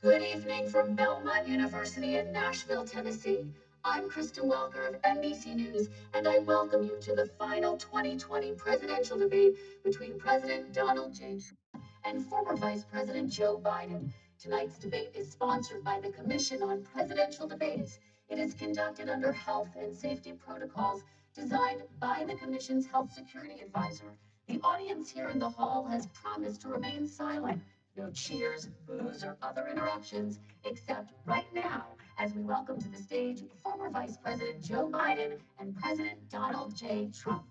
Good evening from Belmont University in Nashville, Tennessee. I'm Kristen Welker of NBC News, and I welcome you to the final 2020 presidential debate between President Donald J. Trump and former Vice President Joe Biden. Tonight's debate is sponsored by the Commission on Presidential Debates. It is conducted under health and safety protocols designed by the Commission's Health Security Advisor. The audience here in the hall has promised to remain silent. No cheers, boos, or other interruptions, except right now, as we welcome to the stage former Vice President Joe Biden and President Donald J. Trump.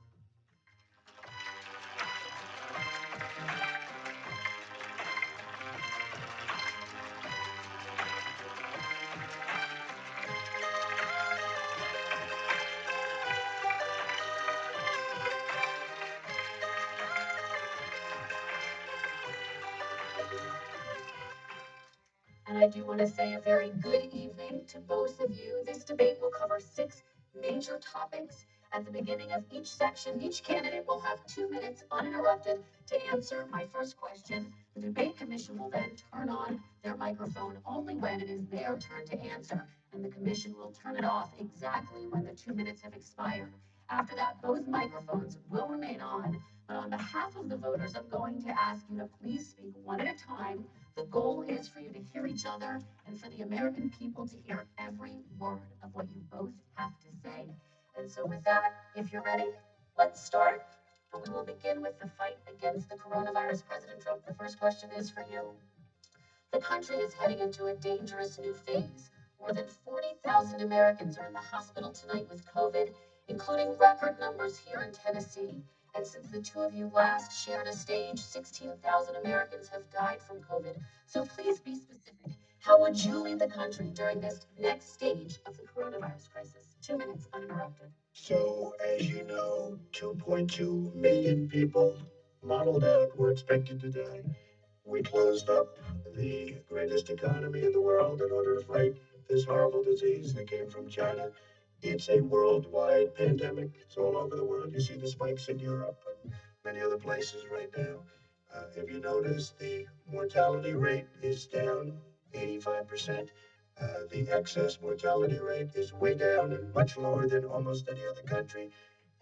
And I do want to say a very good evening to both of you. This debate will cover 6 major topics. At the beginning of each section, each candidate will have 2 minutes uninterrupted to answer my first question. The debate commission will then turn on their microphone only when it is their turn to answer, and the commission will turn it off exactly when the 2 minutes have expired. After that, both microphones will remain on, but on behalf of the voters, I'm going to ask you to please speak one at a time. The goal is for you to hear each other and for the American people to hear every word of what you both have to say. And so with that, if you're ready, let's start. And we will begin with the fight against the coronavirus. President Trump, the first question is for you. The country is heading into a dangerous new phase. More than 40,000 Americans are in the hospital tonight with COVID, including record numbers here in Tennessee. And since the two of you last shared a stage, 16,000 Americans have died from COVID. So please be specific. How would you lead the country during this next stage of the coronavirus crisis? 2 minutes uninterrupted. So, as you know, 2.2 million people modeled out were expected to die. We closed up the greatest economy in the world in order to fight this horrible disease that came from China. It's a worldwide pandemic. It's all over the world. You see the spikes in Europe and many other places right now. If you notice, the mortality rate is down 85%. The excess mortality rate is way down and much lower than almost any other country.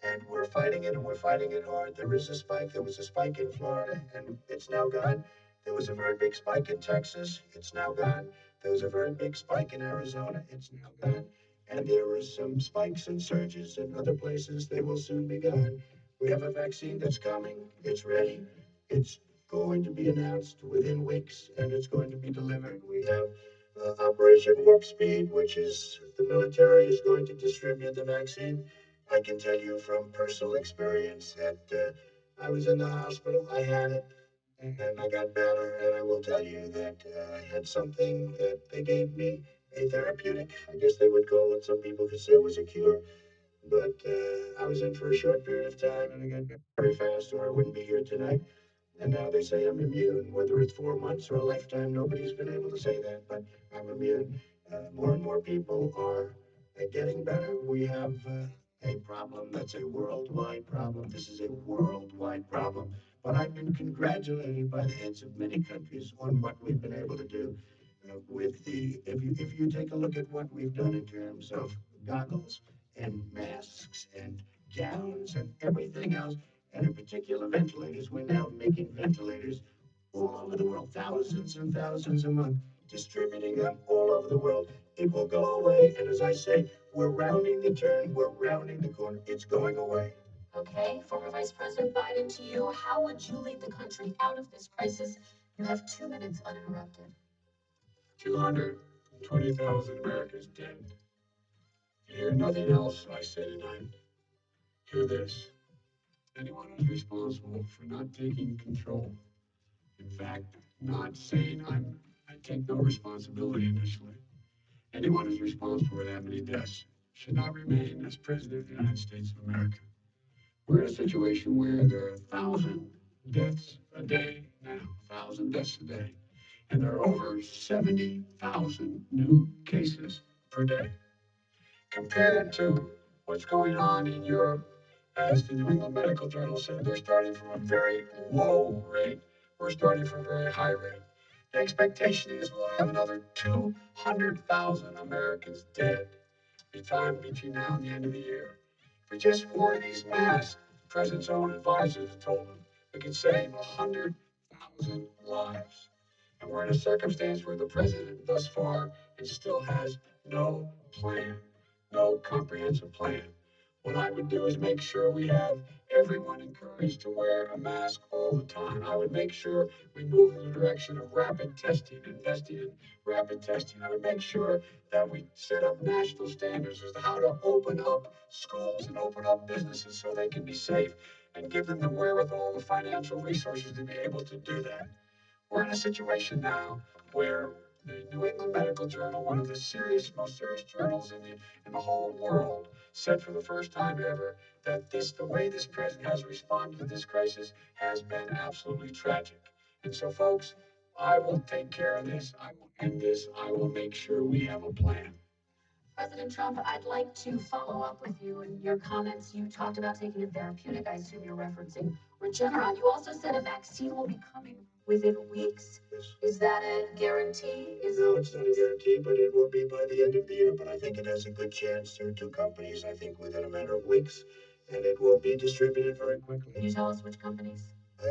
And we're fighting it, and we're fighting it hard. There is a spike. There was a spike in Florida, and it's now gone. There was a very big spike in Texas. It's now gone. There was a very big spike in Arizona. It's now gone. And there were some spikes and surges in other places. They will soon be gone. We have a vaccine that's coming. It's ready. It's going to be announced within weeks, and it's going to be delivered. We have Operation Warp Speed, which is the military is going to distribute the vaccine. I can tell you from personal experience that I was in the hospital. I had it, and I got better. And I will tell you that I had something that they gave me, a therapeutic, I guess they would call it. Some people could say it was a cure. But I was in for a short period of time, and I got better very fast, or I wouldn't be here tonight. And now they say I'm immune, whether it's 4 months or a lifetime. Nobody's been able to say that, but I'm immune. More and more people are getting better. We have a problem that's a worldwide problem. This is a worldwide problem. But I've been congratulated by the heads of many countries on what we've been able to do with the. If you take a look at what we've done in terms of goggles and masks and gowns and everything else, and in particular ventilators. We're now making ventilators all over the world, thousands and thousands a month, distributing them all over the world. It will go away, and as I say, we're rounding the turn, we're rounding the corner, it's going away. Okay, former Vice President Biden, to you, how would you lead the country out of this crisis? You have 2 minutes uninterrupted. 220,000 Americans dead. You hear nothing else I say tonight. Hear this. Anyone who's responsible for not taking control, in fact, not saying I take no responsibility initially. Anyone who's responsible for that many deaths should not remain as president of the United States of America. We're in a situation where there are 1,000 deaths a day now, 1,000 deaths a day, and there are over 70,000 new cases per day. Compared to what's going on in Europe, as the New England Medical Journal said, they're starting from a very low rate. We're starting from a very high rate. The expectation is we'll have another 200,000 Americans dead between now and the end of the year. If we just wore these masks, the president's own advisors told him we could save 100,000 lives. And we're in a circumstance where the president, thus far, still has no plan, no comprehensive plan. What I would do is make sure we have everyone encouraged to wear a mask all the time. I would make sure we move in the direction of rapid testing, investing in rapid testing. I would make sure that we set up national standards as to how to open up schools and open up businesses so they can be safe and give them the wherewithal, the financial resources to be able to do that. We're in a situation now where the New England Medical Journal, one of the most serious journals in the whole world, said for the first time ever that the way this president has responded to this crisis has been absolutely tragic. And so, folks, I will take care of this. I will end this. I will make sure we have a plan. President Trump, I'd like to follow up with you in your comments. You talked about taking a therapeutic. I assume you're referencing Regeneron. You also said a vaccine will be coming within weeks. Yes. Is that a guarantee? No, it's not a guarantee, but it will be by the end of the year. But I think it has a good chance. There are two companies, I think, within a matter of weeks, and it will be distributed very quickly. Can you tell us which companies?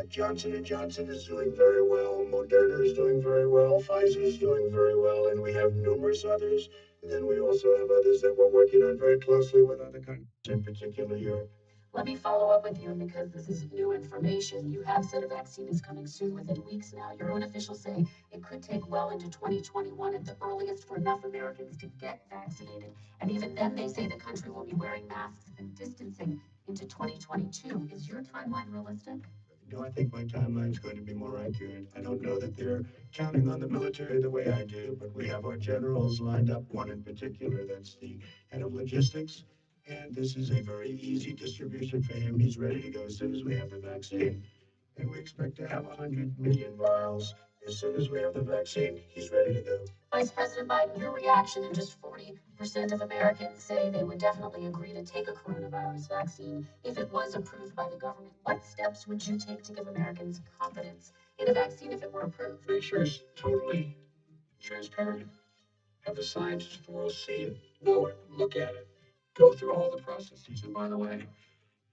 Johnson & Johnson is doing very well. Moderna is doing very well. Pfizer is doing very well, and we have numerous others. And then we also have others that we're working on very closely with other countries, in particular Europe. Let me follow up with you because this is new information. You have said a vaccine is coming soon, within weeks now. Your own officials say it could take well into 2021 at the earliest for enough Americans to get vaccinated. And even then, they say the country will be wearing masks and distancing into 2022. Is your timeline realistic? No, I think my timeline is going to be more accurate. I don't know that they're counting on the military the way I do, but we have our generals lined up, one in particular that's the head of logistics. And this is a very easy distribution for him. He's ready to go as soon as we have the vaccine. And we expect to have 100 million vials as soon as we have the vaccine. He's ready to go. Vice President Biden, your reaction, and just 40% of Americans say they would definitely agree to take a coronavirus vaccine if it was approved by the government. What steps would you take to give Americans confidence in a vaccine if it were approved? Make sure it's totally transparent. Have the scientists of the world see it, know it, look at it, go through all the processes. And by the way,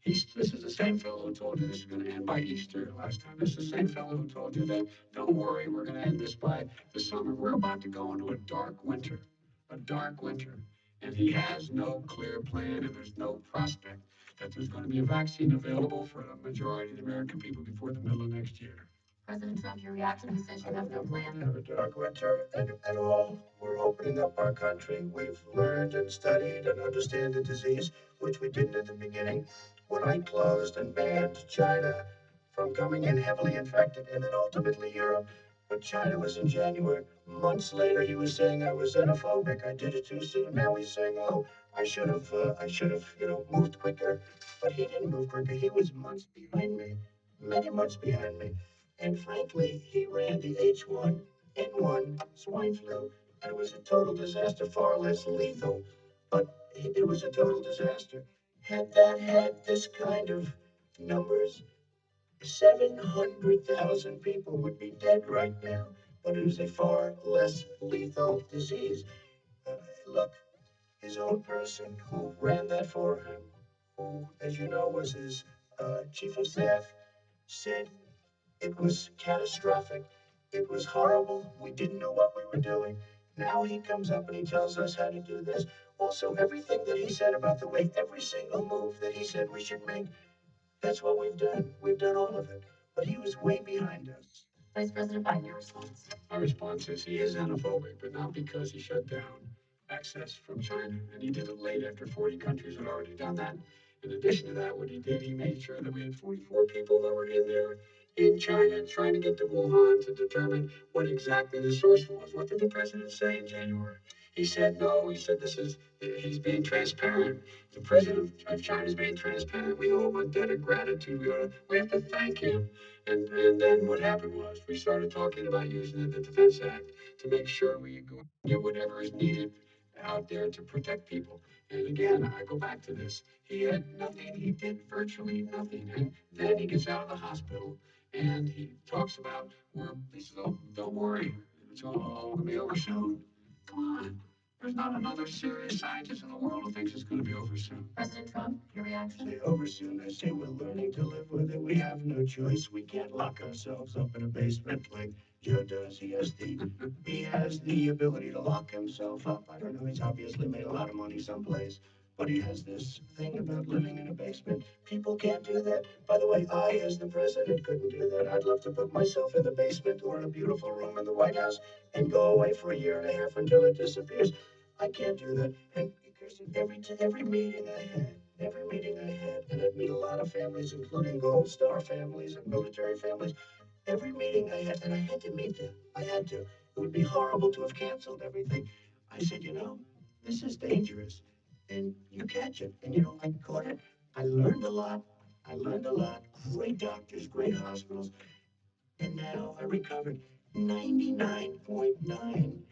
this is the same fellow who told you this is going to end by Easter last time. This is the same fellow who told you that, don't worry, we're going to end this by the summer. We're about to go into a dark winter, a dark winter. And he has no clear plan, and there's no prospect that there's going to be a vaccine available for the majority of the American people before the middle of next year. President Trump, your reaction, he says you have no plan. Have a dark winter at all. We're opening up our country. We've learned and studied and understand the disease, which we didn't at the beginning. When I closed and banned China from coming in heavily infected, and then ultimately Europe, but China was in January. Months later, he was saying I was xenophobic. I did it too soon. Now he's saying, oh, I should have, moved quicker. But he didn't move quicker. He was months behind me, many months behind me. And frankly, he ran the H1N1 swine flu, and it was a total disaster, far less lethal, but it was a total disaster. Had that had this kind of numbers, 700,000 people would be dead right now, but it was a far less lethal disease. Uh, Look, his own person who ran that for him, who, as you know, was his chief of staff, said it was catastrophic. It was horrible. We didn't know what we were doing. Now he comes up and he tells us how to do this. Also, everything that he said about the way every single move that he said we should make, that's what we've done. We've done all of it. But he was way behind us. Vice President Biden, your response. My response is he is xenophobic, but not because he shut down access from China. And he did it late after 40 countries had already done that. In addition to that, what he did, he made sure that we had 44 people that were in there in China trying to get to Wuhan to determine what exactly the source was. What did the president say in January? He said, no, he said he's being transparent. The president of China is being transparent. We owe him a debt of gratitude. We have to thank him. And then what happened was we started talking about using the Defense Act to make sure we go get whatever is needed out there to protect people. And again, I go back to this. He had nothing. He did virtually nothing. And then he gets out of the hospital And he talks about, he says, oh, don't worry, it's all going to be over soon. Come on. There's not another serious scientist in the world who thinks it's going to be over soon. President Trump, your reaction? Say over soon. I say we're learning to live with it. We have no choice. We can't lock ourselves up in a basement like Joe does. He has the ability to lock himself up. I don't know. He's obviously made a lot of money someplace. But he has this thing about living in a basement. People can't do that. By the way, I, as the president, couldn't do that. I'd love to put myself in the basement or in a beautiful room in the White House and go away for a year and a half until it disappears. I can't do that. And Kirsten, every meeting I had, and I'd meet a lot of families, including Gold Star families and military families. Every meeting I had, and I had to meet them. I had to. It would be horrible to have canceled everything. I said, this is dangerous, and you catch it. And I caught it. I learned a lot. Great doctors, great hospitals. And now I recovered. 99.9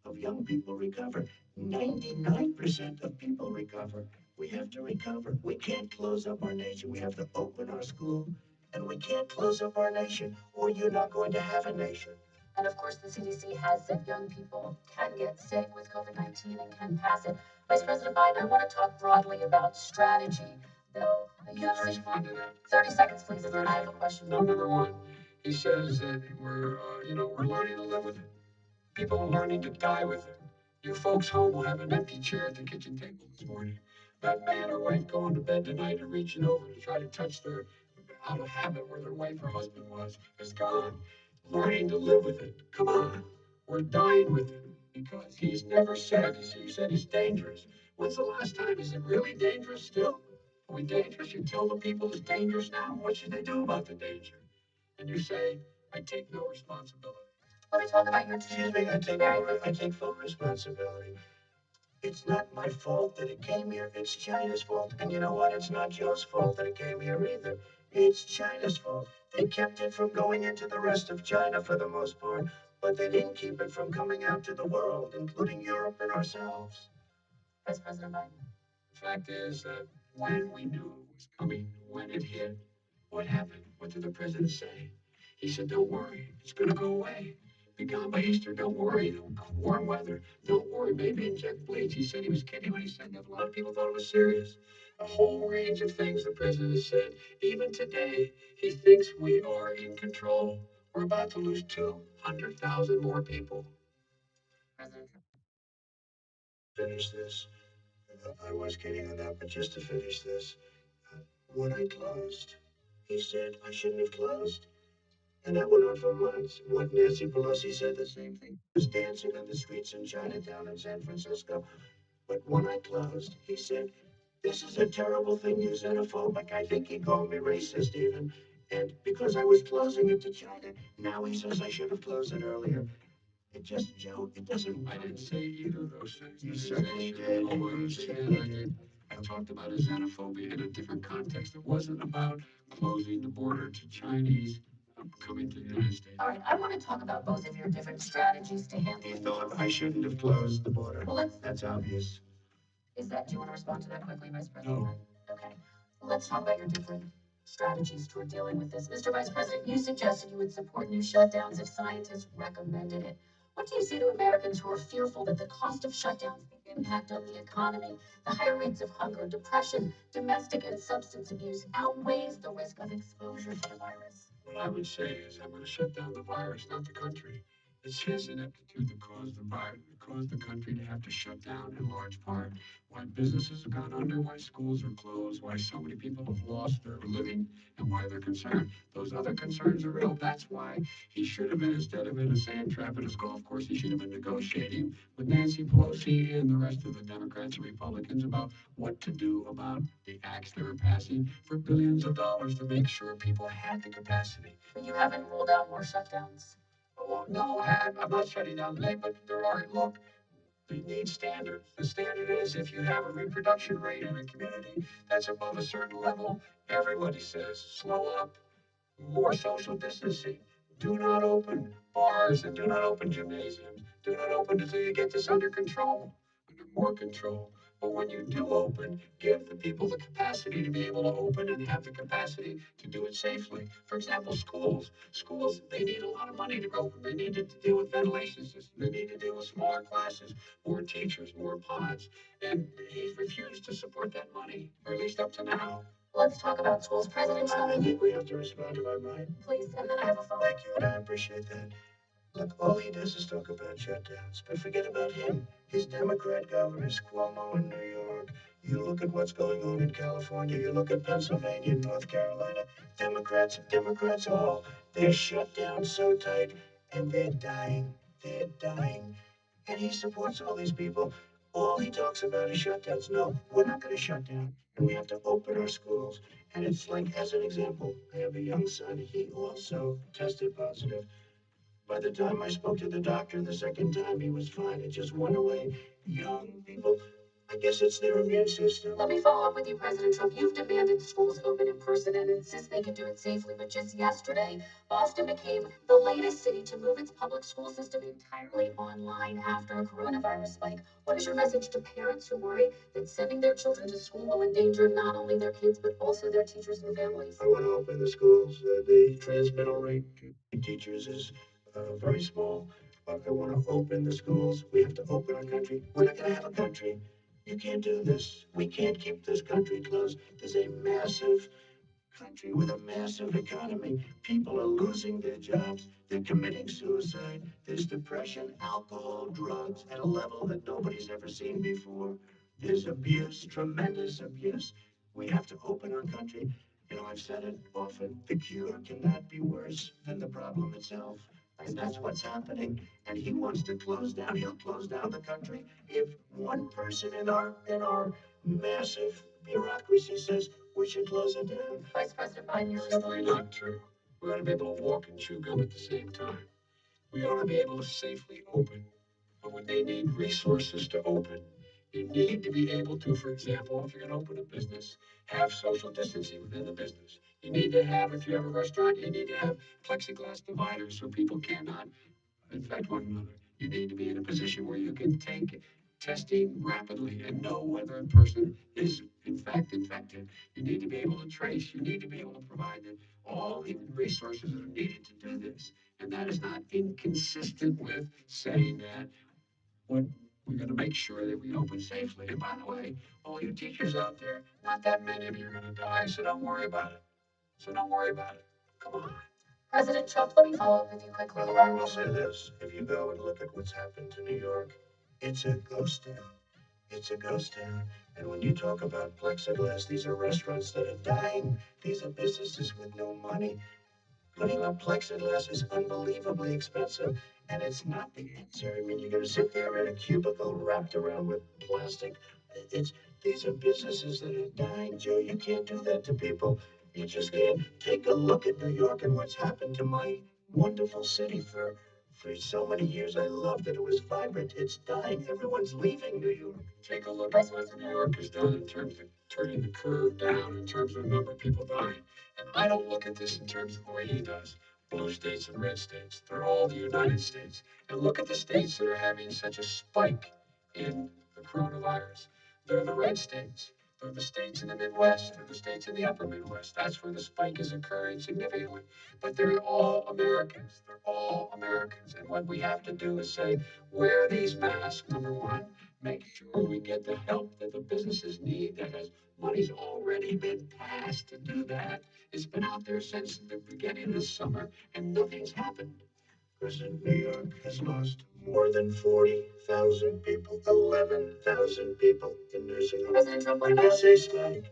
of young people recover. 99% of people recover. We have to recover. We can't close up our nation. We have to open our school. And we can't close up our nation, or you're not going to have a nation. And of course, the CDC has said young people can get sick with COVID-19 and can pass it. Vice President Biden, I want to talk broadly about strategy, though. You have respond to that. 30 seconds, please, and then I have a question. Number one, he says that we're learning to live with it. People are learning to die with it. You folks home will have an empty chair at the kitchen table this morning. That man or wife going to bed tonight and reaching over to try to touch their out of habit where their wife or husband was is gone. Learning to live with it. Come on. We're dying with it because he's never said, you said it's dangerous. When's the last time? Is it really dangerous still? Are we dangerous? You tell the people it's dangerous now. What should they do about the danger? And you say, I take no responsibility. Let me talk about your Excuse me, I take full responsibility. It's not my fault that it came here. It's China's fault. And you know what? It's not Joe's fault that it came here either. It's China's fault. They kept it from going into the rest of China for the most part, but they didn't keep it from coming out to the world, including Europe and ourselves. Vice President Biden. The fact is that when we knew it was coming, when it hit, what happened? What did the president say? He said, don't worry, it's going to go away. Be gone by Easter, don't worry. Warm weather, don't worry, maybe inject bleach. He said he was kidding when he said that. A lot of people thought it was serious. A whole range of things the president has said. Even today, he thinks we are in control. We're about to lose 200,000 more people. President Finish this. I was kidding on that, but just to finish this, when I closed, he said I shouldn't have closed. And that went on for months. When Nancy Pelosi said the same thing, he was dancing on the streets in Chinatown in San Francisco. But when I closed, he said, this is a terrible thing, you're xenophobic. I think he called me racist even. And because I was closing it to China, now he says I should have closed it earlier. It just, Joe, it doesn't. I didn't say either of those things. You certainly did. Oh, I did. I talked about his xenophobia in a different context. It wasn't about closing the border to Chinese coming to the United States. All right, I want to talk about both of your different strategies to handle. He thought I shouldn't have closed the border. Well, that's obvious. Do you want to respond to that quickly, Vice President? No. Okay. Let's talk about your different strategies toward dealing with this. Mr. Vice President, you suggested you would support new shutdowns if scientists recommended it. What do you say to Americans who are fearful that the cost of shutdowns, the impact on the economy, the higher rates of hunger, depression, domestic and substance abuse outweighs the risk of exposure to the virus? What I would say is I'm going to shut down the virus, not the country. It's his ineptitude that caused the country to have to shut down in large part. Why businesses have gone under, why schools are closed, why so many people have lost their living, and why they're concerned. Those other concerns are real. That's why he should have been, instead of in a sand trap at his golf course, he should have been negotiating with Nancy Pelosi and the rest of the Democrats and Republicans about what to do about the acts they were passing for billions of dollars to make sure people had the capacity. But you haven't ruled out more shutdowns. Well, no, I'm not shutting down today, but there are, look, we need standards. The standard is if you have a reproduction rate in a community that's above a certain level, everybody says slow up, more social distancing. Do not open bars and do not open gymnasiums. Do not open until you get this under control, under more control. But when you do open, give the people the capacity to be able to open and have the capacity to do it safely. For example, schools. Schools, they need a lot of money to open. They need to deal with ventilation systems. They need to deal with smaller classes, more teachers, more pods. And he's refused to support that money, or at least up to now. Let's talk about schools. President Trump. I think we have to respond to my mind. Please, and then I have a phone. Thank you, and I appreciate that. Look, all he does is talk about shutdowns, but forget about him. His Democrat governors, Cuomo in New York. You look at what's going on in California. You look at Pennsylvania, North Carolina. Democrats all. They're shut down so tight, and they're dying. They're dying. And he supports all these people. All he talks about is shutdowns. No, we're not going to shut down. And we have to open our schools. And it's like, as an example, I have a young son. He also tested positive. By the time I spoke to the doctor the second time, he was fine. It just went away. Young people, I guess it's their immune system. Let me follow up with you, President Trump. You've demanded schools open in person and insist they can do it safely. But just yesterday, Boston became the latest city to move its public school system entirely online after a coronavirus spike. What is your message to parents who worry that sending their children to school will endanger not only their kids, but also their teachers and families? I want to open the schools. The transmittal rate to teachers is very small. But I want to open the schools. We have to open our country. We're not going to have a country. You can't do this. We can't keep this country closed. There's a massive country with a massive economy. People are losing their jobs. They're committing suicide. There's depression, alcohol, drugs at a level that nobody's ever seen before. There's abuse, tremendous abuse. We have to open our country. You know, I've said it often, the cure cannot be worse than the problem itself. And that's what's happening. And he wants to close down. He'll close down the country if one person in our massive bureaucracy says we should close it down. Vice President Biden, you're Simply not true. We ought to be able to walk and chew gum at the same time. We ought to be able to safely open. But when they need resources to open, you need to be able to, for example, if you're going to open a business, have social distancing within the business. You need to have, if you have a restaurant, you need to have plexiglass dividers so people cannot infect one another. You need to be in a position where you can take testing rapidly and know whether a person is in fact infected. You need to be able to trace. You need to be able to provide all the resources that are needed to do this. And that is not inconsistent with saying that when we're going to make sure that we open safely. And by the way, all you teachers out there, not that many of you are going to die, so don't worry about it. So don't worry about it. Come on. President Trump, let me follow up with you quickly. Well, I will say this. If you go and look at what's happened to New York, it's a ghost town. It's a ghost town. And when you talk about plexiglass, these are restaurants that are dying. These are businesses with no money. Putting up plexiglass is unbelievably expensive, and it's not the answer. I mean, you're going to sit there in a cubicle wrapped around with plastic. It's These are businesses that are dying, Joe. You can't do that to people. You just can't. Take a look at New York and what's happened to my wonderful city for so many years. I loved it. It was vibrant. It's dying. Everyone's leaving New York. Take a look at what New York has done in terms of turning the curve down in terms of the number of people dying. And I don't look at this in terms of the way he does. Blue states and red states, they're all the United States. And look at the states that are having such a spike in the coronavirus. They're the red states. They're the states in the Midwest. They're the states in the upper Midwest. That's where the spike is occurring significantly. But they're all Americans. They're all Americans. And what we have to do is say, wear these masks, number one. Make sure we get the help that the businesses need. That has money's already been passed to do that. It's been out there since the beginning of the summer, and nothing's happened. President New York has lost more than 40,000 people, 11,000 people in nursing homes. President Trump, what When I about say spike,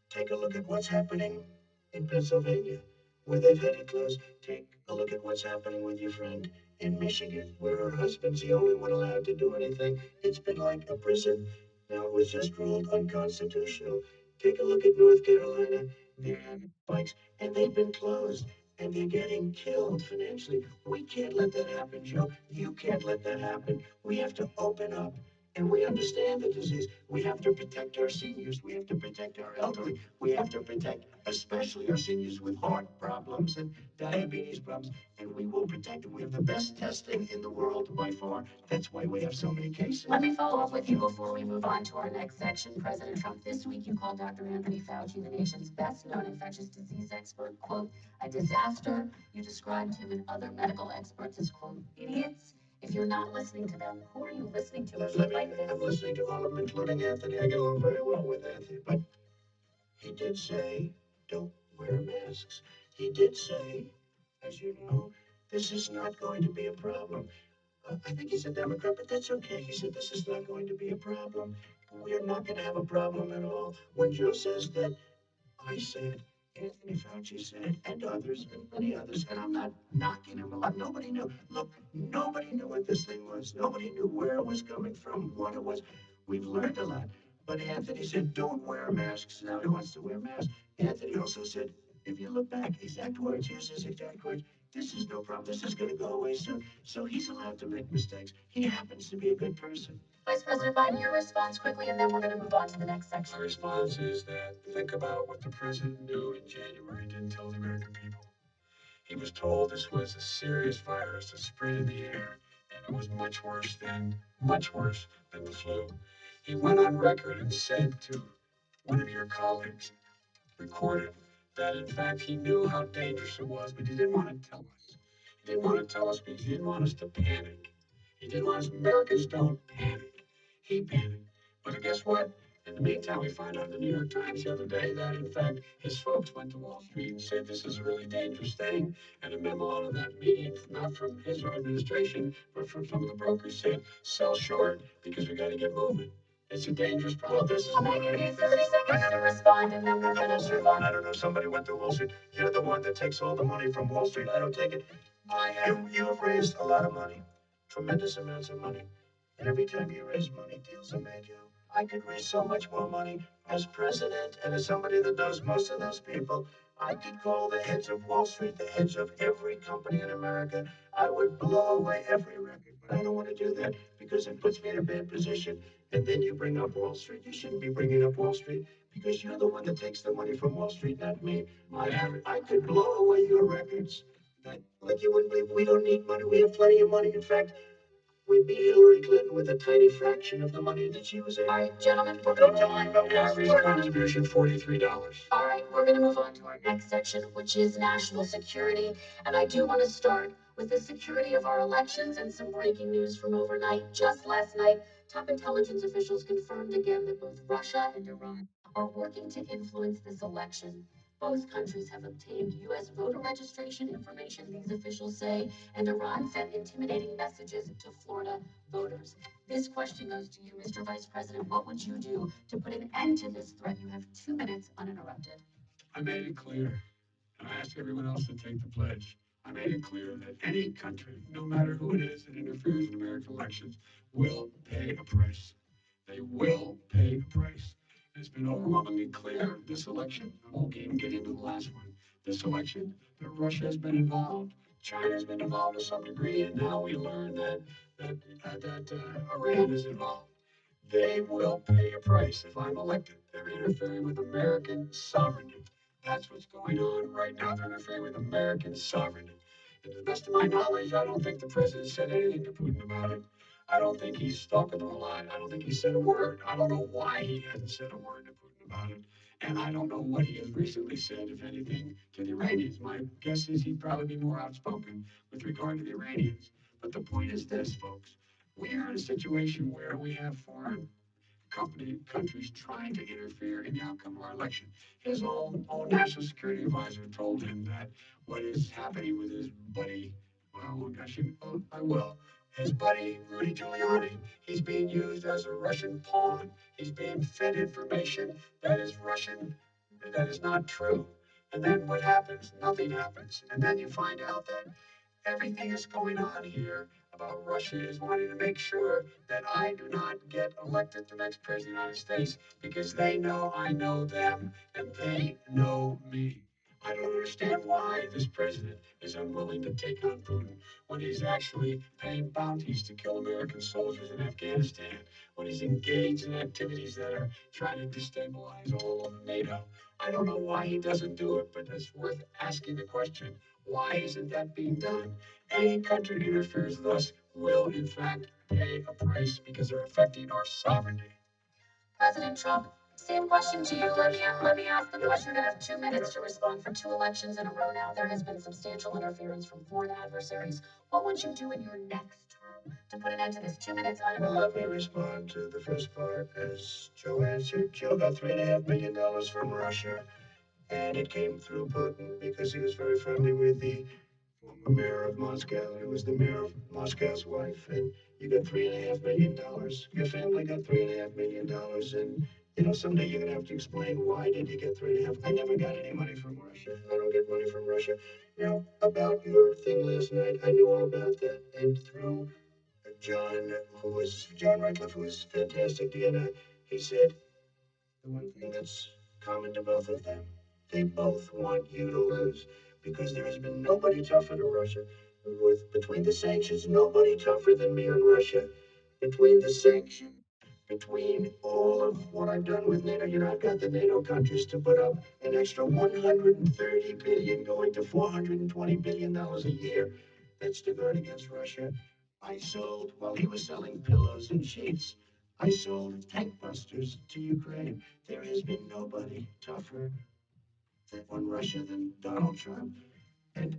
take a look at what's happening in Pennsylvania, where they've had it closed. Take a look at what's happening with your friend in Michigan, where her husband's the only one allowed to do anything. It's been like a prison. Now it was just ruled unconstitutional. Take a look at North Carolina. They're having spikes, and they've been closed, and they're getting killed financially. We can't let that happen, Joe. You can't let that happen. We have to open up And we understand the disease. We have to protect our seniors. We have to protect our elderly. We have to protect especially our seniors with heart problems and diabetes problems. And we will protect them. We have the best testing in the world by far. That's why we have so many cases. Let me follow up with you before we move on to our next section. President Trump, this week you called Dr. Anthony Fauci, the nation's best-known infectious disease expert, quote, a disaster. You described him and other medical experts as, quote, idiots. If you're not listening to them, who are you listening to? I'm listening to all of them, including Anthony. I get along very well with Anthony, but he did say, don't wear masks. He did say, as you know, this is not going to be a problem. I think he's a Democrat, but that's okay. He said this is not going to be a problem. We're not going to have a problem at all. When Joe says that, I said, Anthony Fauci said, and others, and many others, and I'm not knocking him a lot. Nobody knew. Look, nobody knew what this thing was. Nobody knew where it was coming from, what it was. We've learned a lot. But Anthony said, don't wear masks. Now he wants to wear masks. Anthony also said, if you look back, exact words, here's his exact words. This is no problem. This is going to go away soon. So he's allowed to make mistakes. He happens to be a good person. Vice President Biden, your response quickly, and then we're going to move on to the next section. My response is that think about what the president knew in January and didn't tell the American people. He was told this was a serious virus that spread in the air, and it was much worse than the flu. He went on record and said to one of your colleagues, recorded, that in fact he knew how dangerous it was, but he didn't want to tell us. He didn't want to tell us because he didn't want us to panic. He didn't want us, Americans don't panic. He panicked. But guess what? In the meantime, we find out in the New York Times the other day that, in fact, his folks went to Wall Street and said this is a really dangerous thing. And a memo out of that meeting, not from his administration, but from some of the brokers, said, sell short because we got to get moving. It's a dangerous problem. I'm going to give you 30 seconds to respond, and then we're going to move on. I don't know. Somebody went to Wall Street. You're the one that takes all the money from Wall Street. I don't take it. You've raised a lot of money, tremendous amounts of money. And every time you raise money, deals are made, Joe. I could raise so much more money as president and as somebody that knows most of those people. I could call the heads of Wall Street, the heads of every company in America. I would blow away every record, but I don't want to do that because it puts me in a bad position. And then you bring up Wall Street. You shouldn't be bringing up Wall Street because you're the one that takes the money from Wall Street, not me. I could blow away your records. Like you wouldn't believe, we don't need money. We have plenty of money. In fact, we beat Hillary Clinton with a tiny fraction of the money that she was able. All right, gentlemen, we're going to move on. Average contribution, $43. All right, we're going to move on to our next section, which is national security. And I do want to start with the security of our elections and some breaking news from overnight. Just last night, top intelligence officials confirmed again that both Russia and Iran are working to influence this election. Both countries have obtained U.S. voter registration information, these officials say, and Iran sent intimidating messages to Florida voters. This question goes to you, Mr. Vice President. What would you do to put an end to this threat? You have 2 minutes uninterrupted. I made it clear, and I asked everyone else to take the pledge. I made it clear that any country, no matter who it is, that interferes in American elections will pay a price. They will pay a price. It's been overwhelmingly clear this election. I won't even get into the last one. This election, that Russia has been involved, China has been involved to some degree, and now we learn that Iran is involved. They will pay a price if I'm elected. They're interfering with American sovereignty. That's what's going on right now. They're interfering with American sovereignty. And to the best of my knowledge, I don't think the president said anything to Putin about it. I don't think he's stalking them a lot. I don't think he said a word. I don't know why he hasn't said a word to Putin about it. And I don't know what he has recently said, if anything, to the Iranians. My guess is he'd probably be more outspoken with regard to the Iranians. But the point is this, folks. We are in a situation where we have foreign countries trying to interfere in the outcome of our election. His own national security advisor told him that what is happening with his buddy, well, I will. His buddy, Rudy Giuliani, he's being used as a Russian pawn. He's being fed information that is Russian, that is not true. And then what happens? Nothing happens. And then you find out that everything is going on here about Russia is wanting to make sure that I do not get elected the next president of the United States because they know I know them and they know me. I don't understand why this president is unwilling to take on Putin when he's actually paying bounties to kill American soldiers in Afghanistan, when he's engaged in activities that are trying to destabilize all of NATO. I don't know why he doesn't do it, but it's worth asking the question, why isn't that being done? Any country that interferes with us will, in fact, pay a price because they're affecting our sovereignty. President Trump, same question to you. Let me ask the question. You have 2 minutes to respond. For 2 elections in a row now, there has been substantial interference from foreign adversaries. What would you do in your next term to put an end to this? 2 minutes on Well, let me respond to the first part as Joe answered. Joe got $3.5 million from Russia, and it came through Putin because he was very friendly with the former mayor of Moscow, who was the mayor of Moscow's wife, and you got $3.5 million. Your family got $3.5 million, and someday you're gonna have to explain why did you get 3.5. I never got any money from Russia. I don't get money from Russia. Now about your thing last night, I knew all about that, and through John Radcliffe, who was fantastic, Deanna, he said the one thing that's common to both of them, they both want you to lose because there has been nobody tougher to Russia. Between the sanctions, nobody tougher than me on Russia. Between the sanctions, between all of what I've done with NATO, I've got the NATO countries to put up an extra 130 billion going to 420 billion dollars a year. That's to guard against Russia. I sold while he was selling pillows and sheets. I sold tank busters to Ukraine. There has been nobody tougher on Russia than Donald Trump. And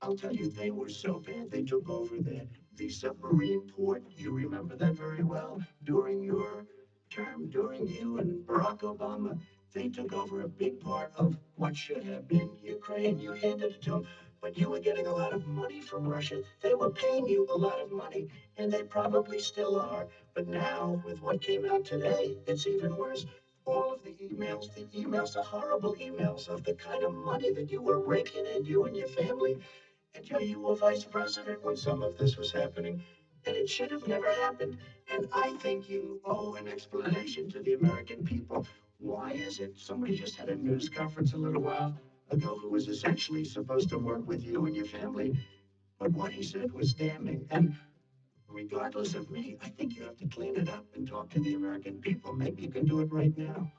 I'll tell you, they were so bad. They took over the submarine port. You remember that very well. During your term, during you and Barack Obama, they took over a big part of what should have been Ukraine. You handed it to them, but you were getting a lot of money from Russia. They were paying you a lot of money, and they probably still are. But now, with what came out today, it's even worse. All of the emails, the horrible emails of the kind of money that you were raking in, you and your family. And you were vice president when some of this was happening, and it should have never happened. And I think you owe an explanation to the American people. Why is it somebody just had a news conference a little while ago who was essentially supposed to work with you and your family, but what he said was damning. And regardless of me, I think you have to clean it up and talk to the American people. Maybe you can do it right now.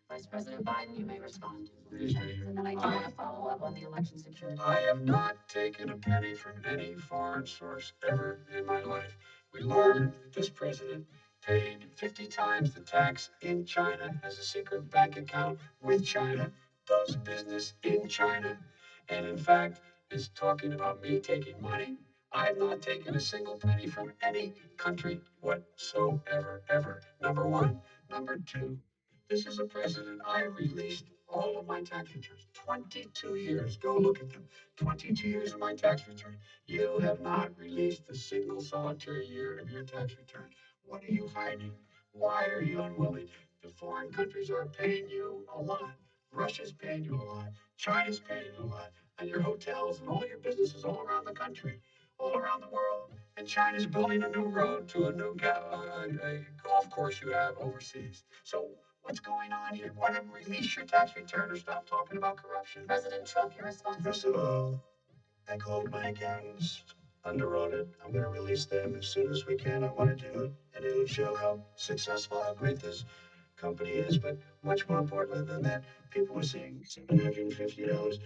Vice President Biden, you may respond. Please, Mayor. And then I do want to follow up on the election security. I have not taken a penny from any foreign source ever in my life. We learned that this president paid 50 times the tax in China, has a secret bank account with China, does business in China, and in fact is talking about me taking money. I've not taken a single penny from any country whatsoever, ever. Number one. Number two, this is a president I released all of my tax returns. 22 years. Go look at them. 22 years of my tax return. You have not released a single solitary year of your tax return. What are you hiding? Why are you unwilling? The foreign countries are paying you a lot. Russia's paying you a lot. China's paying you a lot. And your hotels and all your businesses all around the country, all around the world. And China's building a new road to a new a golf course you have overseas. So what's going on here? Why don't you release your tax return or stop talking about corruption? President Trump, your response. First of all, I called my accountants, underwrote it. I'm going to release them as soon as we can. I want to do it, and it'll show how successful, how great this company is. But much more importantly than that, people were saying $750.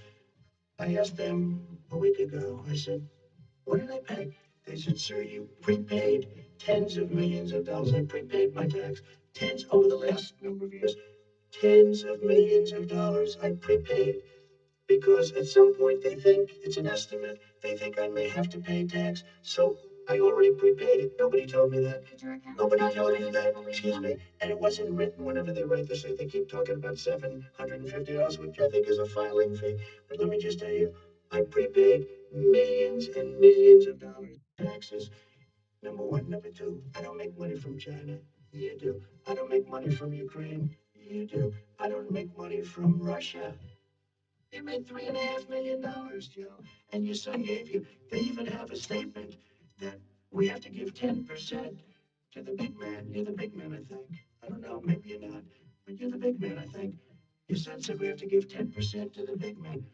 I asked them a week ago, I said, what did I pay? They said, sir, you prepaid tens of millions of dollars. I prepaid my tax tens over the last number of years. Tens of millions of dollars I prepaid because at some point they think it's an estimate. They think I may have to pay tax. So I already prepaid it. Nobody told me that. Nobody told me that. Excuse me. And it wasn't written whenever they write this. They keep talking about $750, which I think is a filing fee. But let me just tell you, I prepaid millions and millions of dollars in taxes. Number one. Number two, I don't make money from China. You do. I don't make money from Ukraine. You do. I don't make money from Russia. You made $3.5 million, Joe, and your son gave you. They even have a statement that we have to give 10% to the big man. You're the big man, I think. I don't know, maybe you're not, but you're the big man, I think. Your son said we have to give 10% to the big man.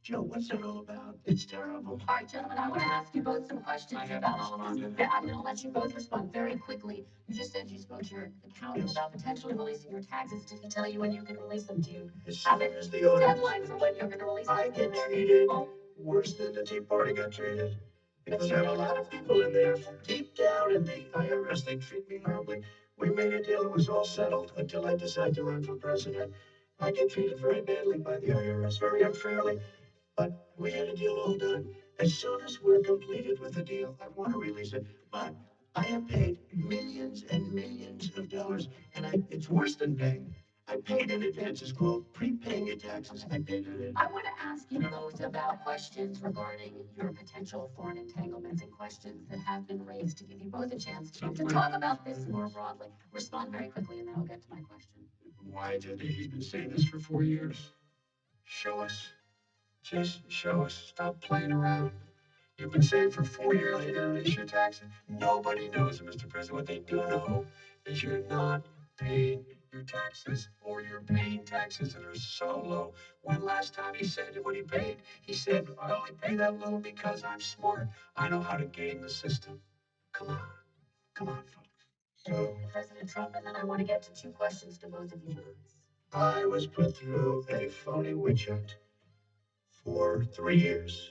Joe, what's that all about? It's terrible. All right, gentlemen, I want to ask you both some questions about all of this. Yeah, I'm going to let you both respond very quickly. You just said you spoke to your accountant about potentially releasing your taxes. Did he tell you when you can release them? Do you have a deadline for when you're going to release them? I get treated worse than the Tea Party got treated. Because I have a lot of people in there. Deep down in the IRS, they treat me horribly. We made a deal, it was all settled until I decided to run for president. I get treated very badly by the IRS, very unfairly. But we had a deal all done. As soon as we're completed with the deal, I want to release it. But I have paid millions and millions of dollars, and it's worse than paying. I paid in advance. It's called prepaying your taxes. I paid it in. I want to ask you both about questions regarding your potential foreign entanglements and questions that have been raised to give you both a chance to talk about this more broadly. Respond very quickly, and then I'll get to my question. Why did he been saying this for 4 years? Show us. Just show us. Stop playing around. You've been saying for 4 years you're going to raise your taxes. Nobody knows, Mr. President. What they do know is you're not paying your taxes, or you're paying taxes that are so low. When last time he said what he paid, he said, I only pay that little because I'm smart. I know how to game the system. Come on. Come on, folks. So, President Trump, and then I want to get to two questions to both of you. I was put through a phony witch hunt for 3 years.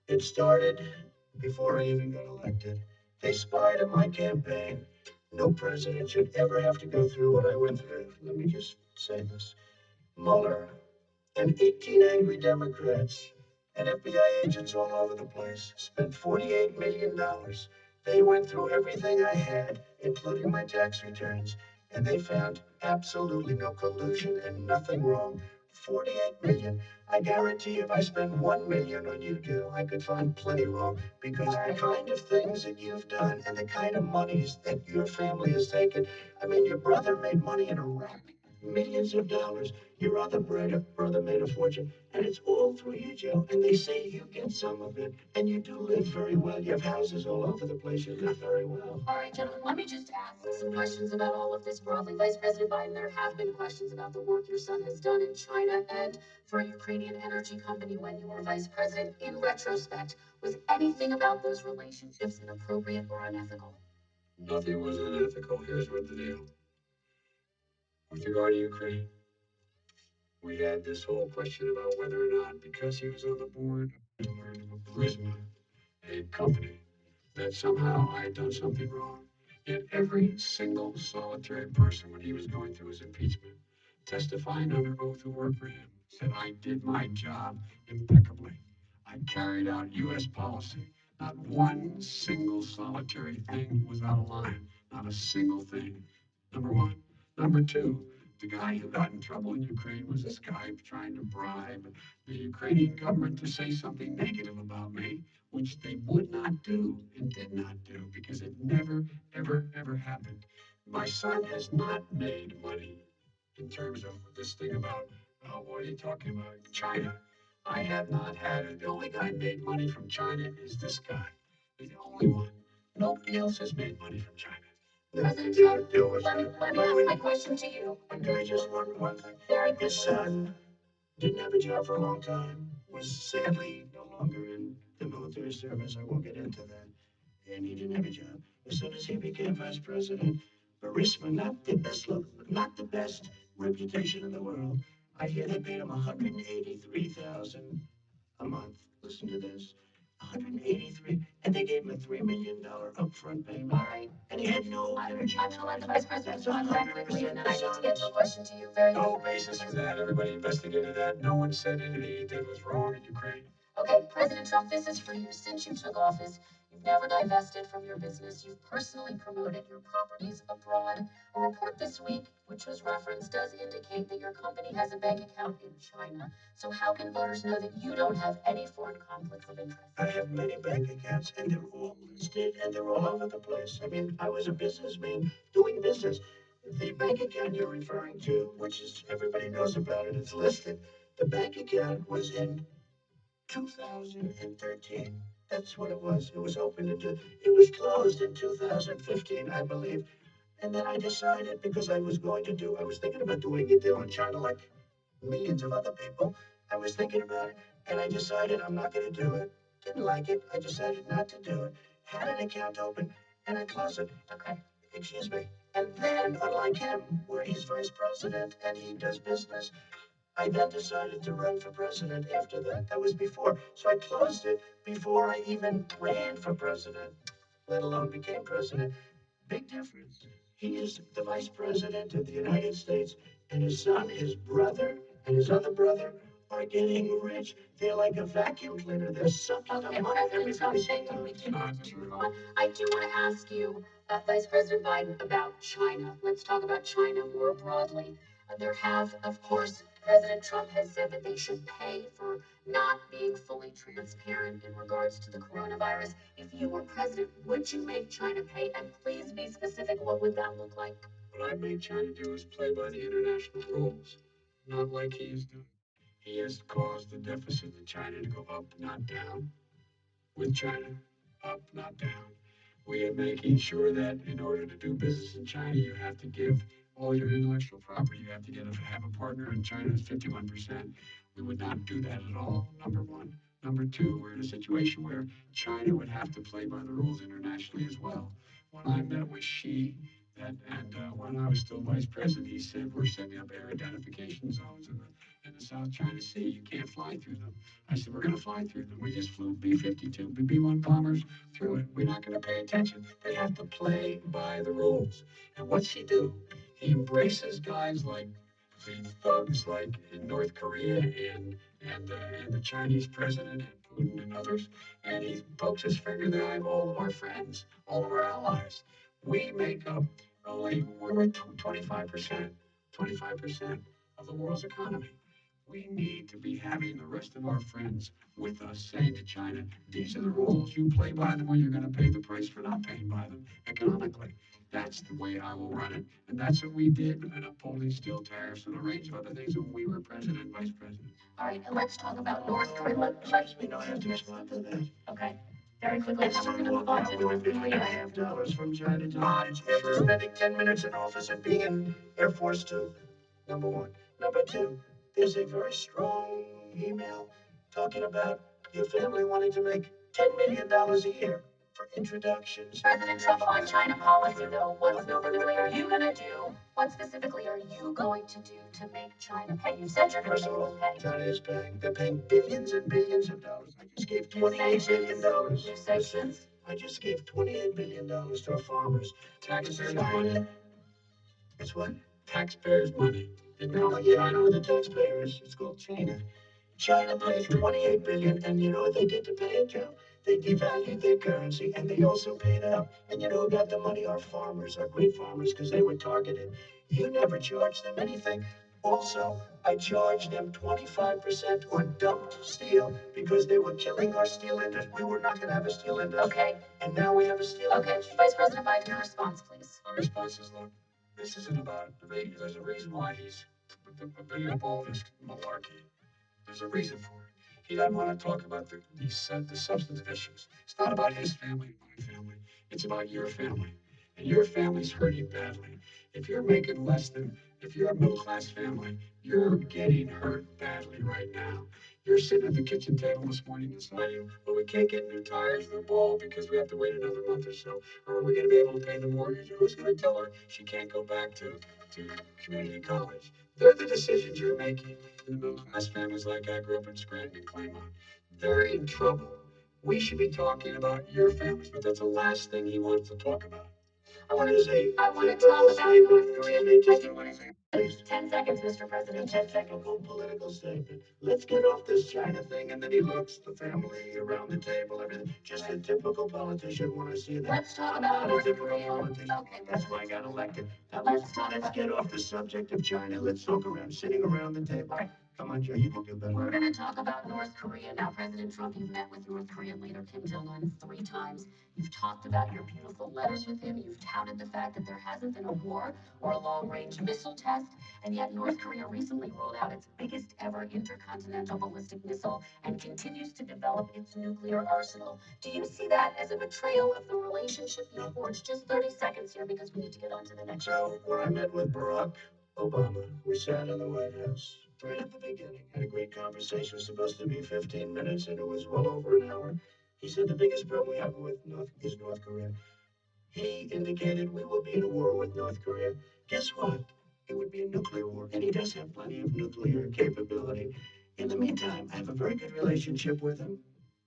It started before I even got elected. They spied on my campaign. No president should ever have to go through what I went through. Let me just say this. Mueller and 18 angry Democrats and FBI agents all over the place spent $48 million. They went through everything I had, including my tax returns, and they found absolutely no collusion and nothing wrong. 48 million. I guarantee if I spend 1 million on you, Joe, I could find plenty wrong, because the kind of things that you've done and the kind of monies that your family has taken. I mean, your brother made money in Iraq, millions of dollars. Your other brother made a fortune, and it's all through you, Joe. And they say you get some of it, and you do live very well. You have houses all over the place. You live very well. All right, gentlemen, let me just ask some questions about all of this broadly. Vice President Biden, there have been questions about the work your son has done in China and for a Ukrainian energy company when you were vice president. In retrospect, was anything about those relationships inappropriate or unethical? Nothing was unethical. Here's what the deal. With regard to Ukraine, we had this whole question about whether or not, because he was on the board of Prisma, a company, that somehow I had done something wrong. Yet every single solitary person, when he was going through his impeachment, testifying under oath who worked for him, said I did my job impeccably. I carried out U.S. policy. Not one single solitary thing was out of line. Not a single thing. Number one. Number two, the guy who got in trouble in Ukraine was this guy trying to bribe the Ukrainian government to say something negative about me, which they would not do and did not do, because it never, ever, ever happened. My son has not made money in terms of this thing about, oh, what are you talking about? China. I have not had it. The only guy made money from China is this guy. He's the only one. Nobody else has made money from China. President Trump, let me ask my question to you. Can I just one thing? Very His son didn't have a job for a long time, was sadly no longer in the military service. I won't get into that. And he didn't have a job. As soon as he became vice president, Burisma, not the best reputation in the world. I hear they paid him $183,000 a month. Listen to this. 183, and they gave him a $3 million upfront payment. All right. And he had no energy. I'm going to let the Vice President respond very quickly, and then I need to get to a question to you very No basis for that. Everybody investigated that. No one said anything he did was wrong in Ukraine. Okay, President Trump, this is for you. Since you took office, you've never divested from your business. You've personally promoted your properties abroad. A report this week, which was referenced, does indicate that your company has a bank account in China. So how can voters know that you don't have any foreign conflicts of interest? I have many bank accounts, and they're all listed, and they're all over the place. I mean, I was a businessman doing business. The bank account you're referring to, which is everybody knows about it, it's listed. The bank account was in 2013. That's what it was. It was it was closed in 2015, I believe. And then I decided, because I was thinking about doing a deal in China, like millions of other people. I was thinking about it, and I decided I'm not going to do it. Didn't like it. I decided not to do it. Had an account open and I closed it. Okay, excuse me. And then, unlike him, where he's vice president and he does business, I then decided to run for president after that. That was before. So I closed it before I even ran for president, let alone became president. Big difference. He is the vice president of the United States, and his son, his brother, and his other brother are getting rich. They're like a vacuum cleaner. They're sucking up money every time they do. We do not move on. I do want to ask you, Vice President Biden, about China. Let's talk about China more broadly. There have, of course, President Trump has said that they should pay for not being fully transparent in regards to the coronavirus. If you were president, would you make China pay? And please be specific, what would that look like? What I'd make China do is play by the international rules, not like he is doing. He has caused the deficit in China to go up, not down. With China, up, not down. We are making sure that in order to do business in China, you have to give all your intellectual property. You have to have a partner in China that's 51%. We would not do that at all, number one. Number two, we're in a situation where China would have to play by the rules internationally as well. When I met with Xi, when I was still vice president, he said we're setting up air identification zones in the South China Sea. You can't fly through them. I said, we're going to fly through them. We just flew B-52, B-1 bombers through it. We're not going to pay attention. They have to play by the rules. And what's he do? He embraces guys like the thugs like in North Korea and the Chinese president and Putin and others. And he pokes his finger in the eye of all of our friends, all of our allies. We make up we're 25% of the world's economy. We need to be having the rest of our friends with us saying to China, these are the rules, you play by them or you're going to pay the price for not paying by them economically. That's the way I will run it. And that's what we did in upholding steel tariffs and a range of other things when we were president and vice president. All right, and let's talk about North Korea. Excuse me, no, I have to respond to that. Okay, very quickly, and then we're going to move on to North Korea. $1.5 from China to after spending 10 minutes in office and being in Air Force Two, number one. Number two, there's a very strong email talking about your family wanting to make $10 million a year for introductions. President Trump on China policy, though, what specifically are you going to do? What specifically are you going to do to make China pay? You said you're going First to of make all, them pay. China is paying. They're paying billions and billions of dollars. I just gave $28 billion. New sanctions. I just gave $28 billion to our farmers. Taxpayers' money. It's what? Taxpayers' money. No, yeah, I know the taxpayers. It's called China. China pays 28 billion, and you know what they did to pay it, Joe? They devalued their currency, and they also paid out. And you know who got the money? Our farmers, our great farmers, because they were targeted. You never charged them anything. Also, I charged them 25% on dumped steel because they were killing our steel industry. We were not going to have a steel industry. Okay. And now we have a steel industry. Vice President Biden, your response, please. Our response is, look, this isn't about debate. There's a reason why he's bringing up all this malarkey. There's a reason for it. He doesn't want to talk about the substantive issues. It's not about his family and my family. It's about your family. And your family's hurting badly. If you're making less than, if you're a middle class family, you're getting hurt badly right now. You're sitting at the kitchen table this morning deciding, well, we can't get new tires for the ball because we have to wait another month or so. Or are we going to be able to pay the mortgage? Who's going to tell her she can't go back to community college? They're the decisions you're making. In the middle class families like I grew up in Scranton and Claymont, they're in trouble. We should be talking about your families, but that's the last thing he wants to talk about. I want to talk about North Korea. 10 seconds, Mr. President. 10 seconds. Political statement. Let's get off this China thing. And then he looks the family around the table, everything. Just a typical politician when I see that. Let's talk about North Korea. Okay, that's why I got elected. Now let's get off the subject of China. Let's talk around sitting around the table. Come on, Joe, you can do better. We're going to talk about North Korea. Now, President Trump, you've met with North Korean leader Kim Jong-un 3 times. You've talked about your beautiful letters with him. You've touted the fact that there hasn't been a war or a long-range missile test. And yet North Korea recently rolled out its biggest ever intercontinental ballistic missile and continues to develop its nuclear arsenal. Do you see that as a betrayal of the relationship you forged? Just 30 seconds here because we need to get on to the next. So when I met with Barack Obama, we sat in the White House. right at the beginning. Had a great conversation. It was supposed to be 15 minutes, and it was well over an hour. He said the biggest problem we have with North Korea. He indicated we will be in a war with North Korea. Guess what? It would be a nuclear war, and he does have plenty of nuclear capability. In the meantime, I have a very good relationship with him.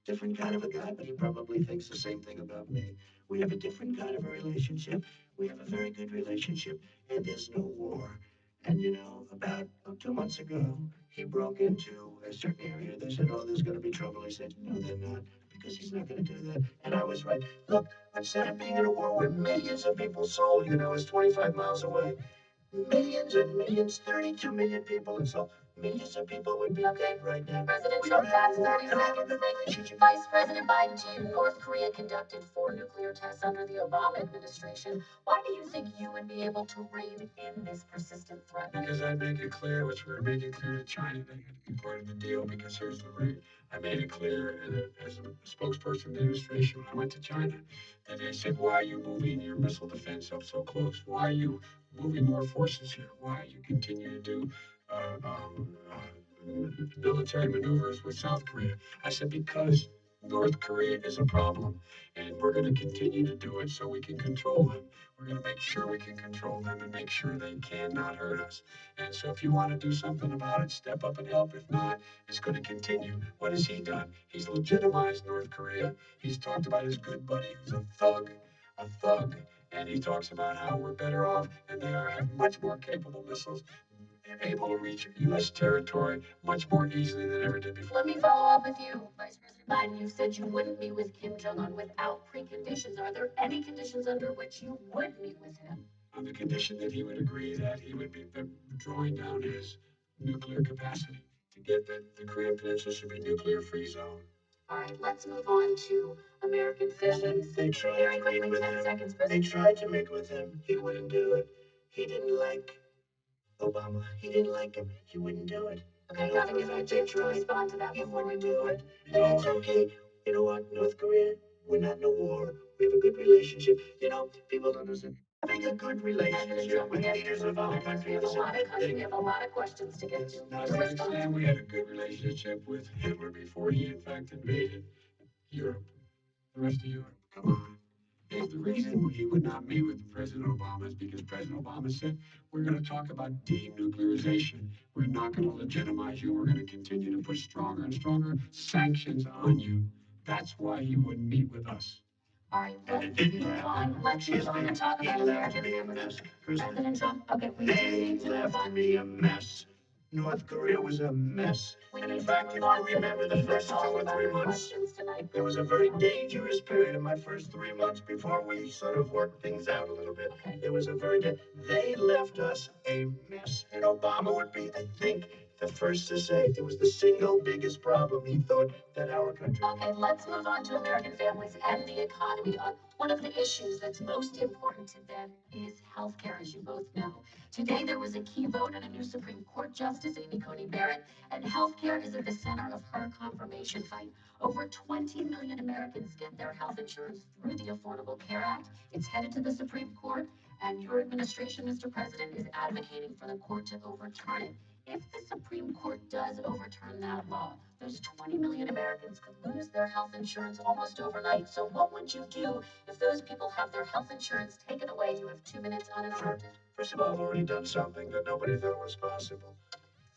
Different kind of a guy, but he probably thinks the same thing about me. We have a different kind of a relationship. We have a very good relationship, and there's no war. And about 2 months ago, he broke into a certain area. They said, "Oh, there's going to be trouble." He said, "No, they're not, because he's not going to do that." And I was right. Look, instead of being in a war where millions of people's soul, is 25 miles away, millions and millions, 32 million people, and so millions of people would be dead right now. President We Trump don't have has a war. 30 We don't have a seconds. good relationship. Vice President Biden to you. North Korea conducted 4 nuclear tests under the Obama administration. Why do you think you would be able to rein in this persistent threat? Because I make it clear, which we're making clear to China, they had to be part of the deal. Because here's the ring. I made it clear as a spokesperson of the administration when I went to China that they said, "Why are you moving your missile defense up so close? Why are you moving more forces here? Why are you continue to do military maneuvers with South Korea?" I said, "Because North Korea is a problem, and we're going to continue to do it so we can control them. We're going to make sure we can control them and make sure they cannot hurt us. And so if you want to do something about it, step up and help. If not, it's going to continue." What has he done? He's legitimized North Korea. He's talked about his good buddy who's a thug. And he talks about how we're better off and they have much more capable missiles able to reach U.S. territory much more easily than ever did before. Let me follow up with you, Vice President Biden. You said you wouldn't meet with Kim Jong-un without preconditions. Are there any conditions under which you would meet with him? On the condition that he would agree that he would be drawing down his nuclear capacity to get the Korean Peninsula should be nuclear-free zone. All right, let's move on to American families. They tried Very to meet quickly, with 10 him. seconds, They President. tried to meet with him. He wouldn't do it. He didn't like Obama. He didn't like him. He wouldn't do it. Okay, you have to give him a chance to respond to that. He wouldn't do it. It's okay. You know what, North Korea? We're not in a war. We have a good relationship. People don't understand. Having a good relationship with leaders of other countries is a good thing. We have a lot of questions to get to. Now, to understand, we had a good relationship with Hitler before he, in fact, invaded Europe, the rest of Europe. Come on. And the reason he would not meet with President Obama is because President Obama said, "We're going to talk about denuclearization. We're not going to legitimize you. We're going to continue to put stronger and stronger sanctions on you." That's why he wouldn't meet with us. All right, And it didn't happen. let's move on and talk about American families. President Trump, okay, we do They need to move left on. me a mess. North Korea was a mess. And in fact, if you remember the first 2 or 3 months, there was a very dangerous period in my first 3 months before we sort of worked things out a little bit. It was a they left us a mess. And Obama would be, I think, the first to say it was the single biggest problem he thought that our country. Okay, let's move on to American families and the economy. One of the issues that's most important to them is healthcare, as you both know. Today, there was a key vote on a new Supreme Court Justice, Amy Coney Barrett, and healthcare is at the center of her confirmation fight. Over 20 million Americans get their health insurance through the Affordable Care Act. It's headed to the Supreme Court, and your administration, Mr. President, is advocating for the court to overturn it. If the Supreme Court does overturn that law, those 20 million Americans could lose their health insurance almost overnight. So what would you do if those people have their health insurance taken away? You have 2 minutes uninterrupted. First of all, I've already done something that nobody thought was possible.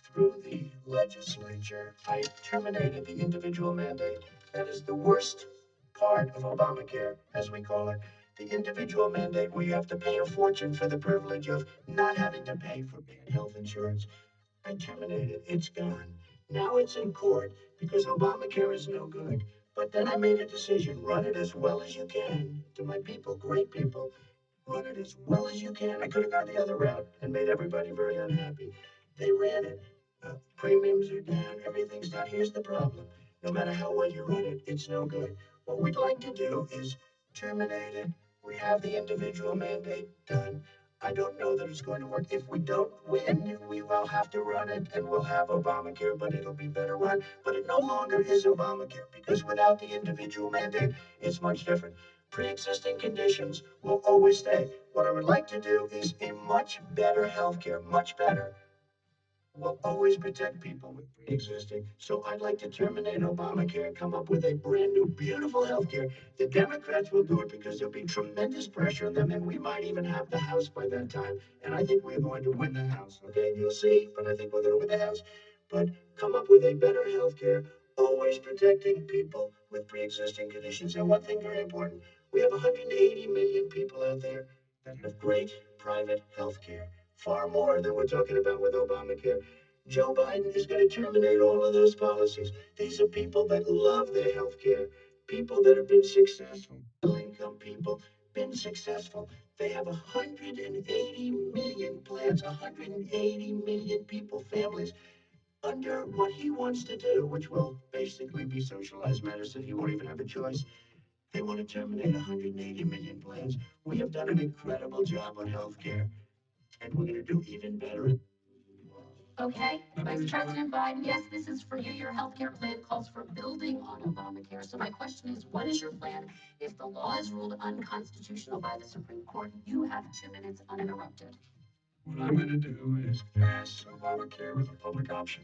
Through the legislature, I terminated the individual mandate. That is the worst part of Obamacare, as we call it. The individual mandate where you have to pay a fortune for the privilege of not having to pay for bad health insurance. I terminated. It's gone. Now it's in court because Obamacare is no good. But then I made a decision. Run it as well as you can. To my people, great people, run it as well as you can. I could have gone the other route and made everybody very unhappy. They ran it. Premiums are down. Everything's down. Here's the problem. No matter how well you run it, it's no good. What we'd like to do is terminate it. We have the individual mandate done. I don't know that it's going to work. If we don't win, we will have to run it and we'll have Obamacare, but it'll be better run. But it no longer is Obamacare because without the individual mandate, it's much different. Pre-existing conditions will always stay. What I would like to do is a much better healthcare, much better. will always protect people with pre-existing. So I'd like to terminate Obamacare and come up with a brand new, beautiful health care. The Democrats will do it because there'll be tremendous pressure on them, and we might even have the House by that time. And I think we're going to win the House. Okay, you'll see, but I think we're going to win the House. But come up with a better health care, always protecting people with pre-existing conditions. And one thing very important, we have 180 million people out there that have great private health care, far more than we're talking about with Obamacare. Joe Biden is going to terminate all of those policies. These are people that love their health care, people that have been successful, middle income people, been successful. They have 180 million plans, 180 million people, families, under what he wants to do, which will basically be socialized medicine. He won't even have a choice. They want to terminate 180 million plans. We have done an incredible job on healthcare, and we're going to do even better. Okay, Vice President Biden, yes, this is for you. Your healthcare plan calls for building on Obamacare. So my question is, what is your plan if the law is ruled unconstitutional by the Supreme Court? You have 2 minutes uninterrupted. What I'm going to do is pass Obamacare with a public option.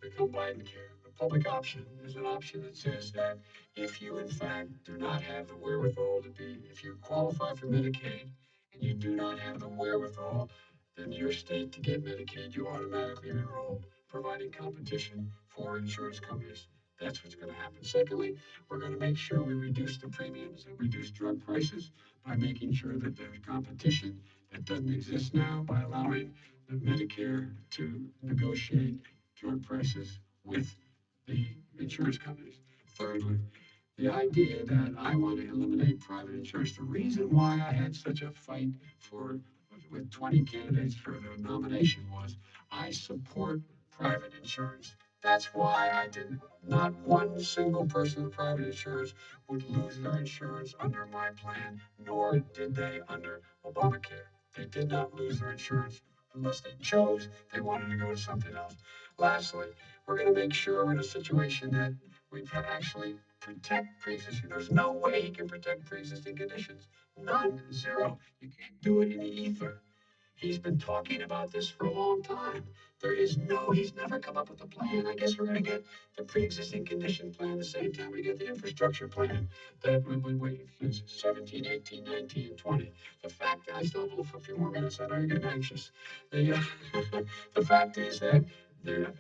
Become Biden-care. The public option is an option that says that if you, in fact, do not have the wherewithal to be, if you qualify for Medicaid and you do not have the wherewithal, then your state to get Medicaid, you automatically enroll, providing competition for insurance companies. That's what's going to happen. Secondly, we're going to make sure we reduce the premiums and reduce drug prices by making sure that there's competition that doesn't exist now by allowing the Medicare to negotiate drug prices with the insurance companies. Thirdly, the idea that I want to eliminate private insurance. The reason why I had such a fight for with 20 candidates for the nomination was I support private insurance. That's why I didn't. Not one single person with private insurance would lose their insurance under my plan, nor did they under Obamacare. They did not lose their insurance unless they chose they wanted to go to something else. Lastly, we're going to make sure we're in a situation that we can actually protect pre-existing. There's no way he can protect pre-existing conditions. None. Zero. You can't do it in the ether. He's been talking about this for a long time. He's never come up with a plan. I guess we're going to get the pre-existing condition plan the same time we get the infrastructure plan that we've been waiting since 17, 18, 19, 20. The fact that I still have a few more minutes, I know you're getting anxious. The, the fact is that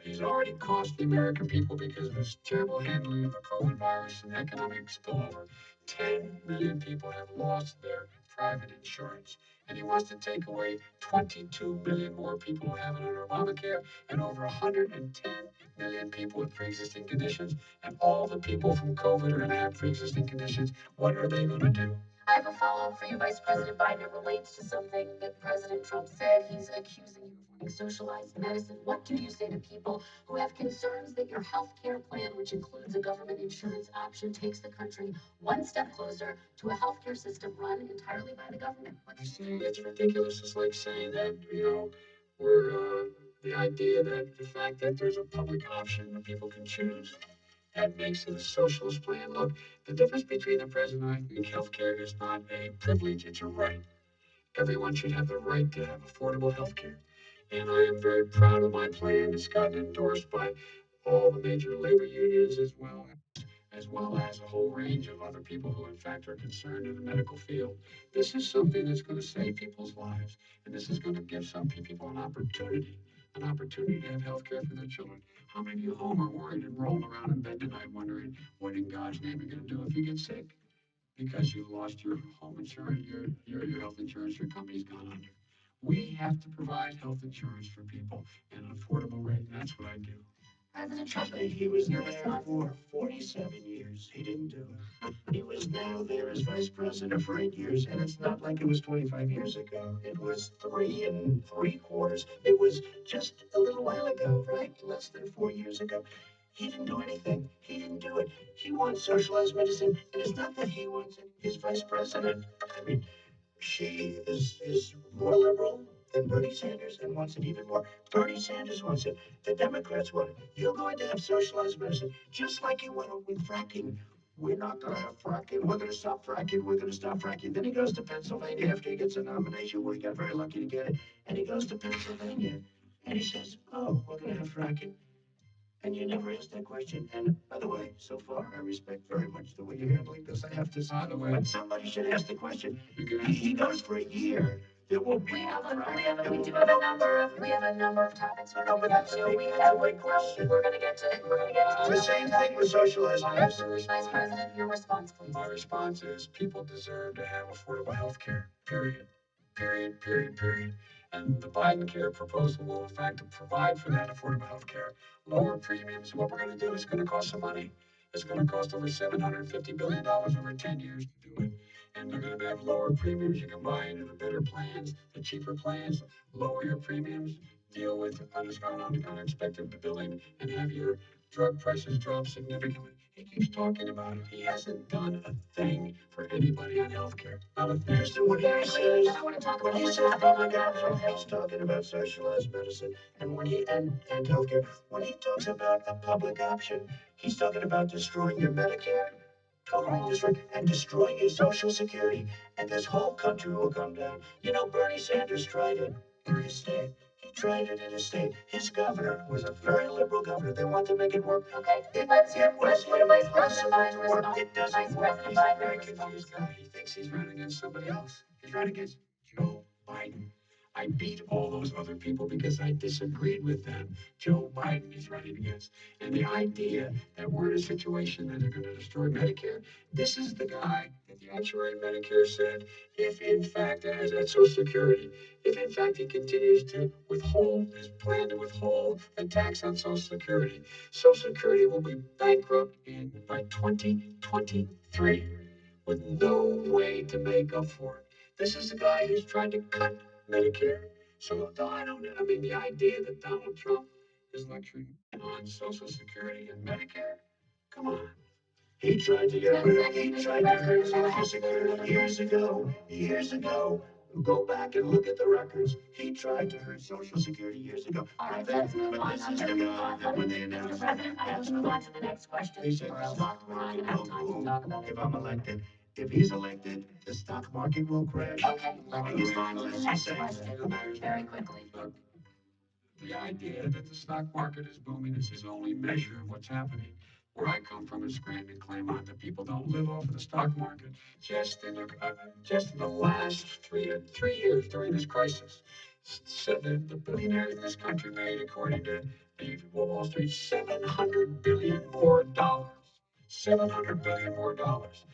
he's already cost the American people because of his terrible handling of the COVID virus and economic spillover. 10 million people have lost their private insurance. And he wants to take away 22 million more people who have it under Obamacare and over 110 million people with pre-existing conditions. And all the people from COVID are going to have pre-existing conditions. What are they going to do? I have a follow-up for you, Vice President Biden. It relates to something that President Trump said. He's accusing you of wanting socialized medicine. What do you say to people who have concerns that your health care plan, which includes a government insurance option, takes the country one step closer to a healthcare system run entirely by the government? I say it's ridiculous. It's like saying that, we're, the idea that the fact that there's a public option that people can choose, that makes it a socialist plan. Look, the difference between the president and I think healthcare is not a privilege, it's a right. Everyone should have the right to have affordable healthcare. And I am very proud of my plan. It's gotten endorsed by all the major labor unions as well as a whole range of other people who in fact are concerned in the medical field. This is something that's going to save people's lives, and this is going to give some people an opportunity to have health care for their children. How many of you home are worried and rolling around in bed tonight wondering what in God's name you're going to do if you get sick? Because you've lost your home insurance, your health insurance, your company's gone under. We have to provide health insurance for people at an affordable rate, and that's what I do. President Trump, He was there for 47 years. He didn't do it. He was now there as vice president for 8 years, and it's not like it was 25 years ago. It was 3 3/4. It was just a little while ago, right? Less than 4 years ago. He didn't do anything. He didn't do it. He wants socialized medicine, and it's not that he wants it. His vice president, I mean, she is more liberal than Bernie Sanders and wants it even more. Bernie Sanders wants it. The Democrats want it. You're going to have socialized medicine, just like you went with fracking. We're not going to have fracking. We're going to stop fracking. We're going to stop fracking. Then he goes to Pennsylvania after he gets a nomination. Well, he got very lucky to get it. And he goes to Pennsylvania. And he says, oh, we're going to have fracking. And you never asked that question. And by the way, so far, I respect very much the way you're handling this. I have to say, but somebody should ask the question. He goes for a year. There will be no fracking. We do have a number of topics we're gonna get to. We're gonna get to. The same thing with socialized medicine. Vice President, your response, please. My response is people deserve to have affordable health care, period. Period, period, period. And the Biden care proposal will, in fact, provide for that affordable health care. Lower premiums, what we're going to do is going to cost some money. It's going to cost over $750 billion over 10 years to do it. And they're going to have lower premiums. You can buy into the better plans, the cheaper plans, lower your premiums, deal with unexpected billing, and have your drug prices drop significantly. He keeps talking about it. He hasn't done a thing for anybody on healthcare. Not a thing. Here's what he says. When he says public option, he's talking about socialized medicine and healthcare. When he talks about a public option, he's talking about destroying your Medicare, totally destroying your Social Security, and this whole country will come down. You know, Bernie Sanders tried it in his state. He tried it in his state. His governor was a very liberal governor. They want to make it work. Okay, let's hear was what Vice President impossible Biden to work. responds. It doesn't Vice work. President He's a Biden very responds. confused guy. He thinks he's running against somebody else. He's running against Joe Biden. I beat all those other people because I disagreed with them. Joe Biden is running against. And the idea that we're in a situation that they're going to destroy Medicare, this is the guy that the actuary Medicare said, if in fact, as at Social Security, if in fact he continues to withhold, his plan to withhold the tax on Social Security, Social Security will be bankrupt by 2023 with no way to make up for it. This is the guy who's trying to cut Medicare. So I mean, the idea that Donald Trump is lecturing on Social Security and Medicare, come on. He tried to hurt Social Security years ago. Years ago. Go back and look at the records. He tried to hurt Social Security years ago. All right, let's move on. This is the guy that when they Mr. announced President, I have to move on to the next question. they said or the else stock we're not market gonna have will time to boom talk about it. if I'm elected. If he's elected, the stock market will crash. Okay, let's move on to the next question very quickly. Look, the idea that the stock market is booming is his only measure of what's happening. Where I come from in Scranton, Claremont, the people don't live off of the stock market. Just in the last three years during this crisis, the billionaires in this country made, according to Wall Street, $700 billion more dollars. $700 billion more dollars.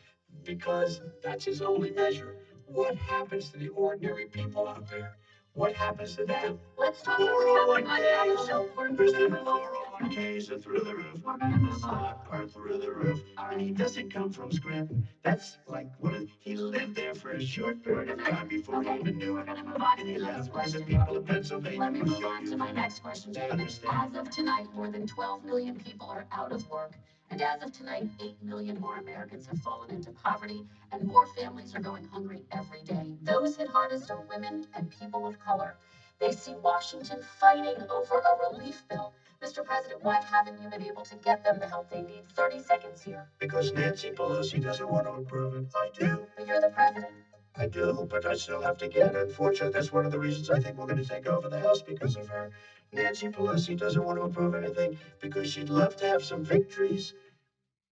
Because that's his only measure. What happens to the ordinary people out there? What happens to them? Let's talk about the show. Kristen, 401ks are through the roof. Stock are through the roof. And he doesn't come from Scranton. That's like he lived there for a short period of time before he even knew it. And he left because the people of Pennsylvania Let me will move show on you to my next question. they understand. As of tonight, more than 12 million people are out of work. And as of tonight, 8 million more Americans have fallen into poverty, and more families are going hungry every day. Those hit hardest are women and people of color. They see Washington fighting over a relief bill. Mr. President, why haven't you been able to get them the help they need? 30 seconds here. Because Nancy Pelosi doesn't want to approve it. I do. But you're the president. I do, but I still have to get it. Unfortunately, that's one of the reasons I think we're going to take over the House because of her. Nancy Pelosi doesn't want to approve anything because she'd love to have some victories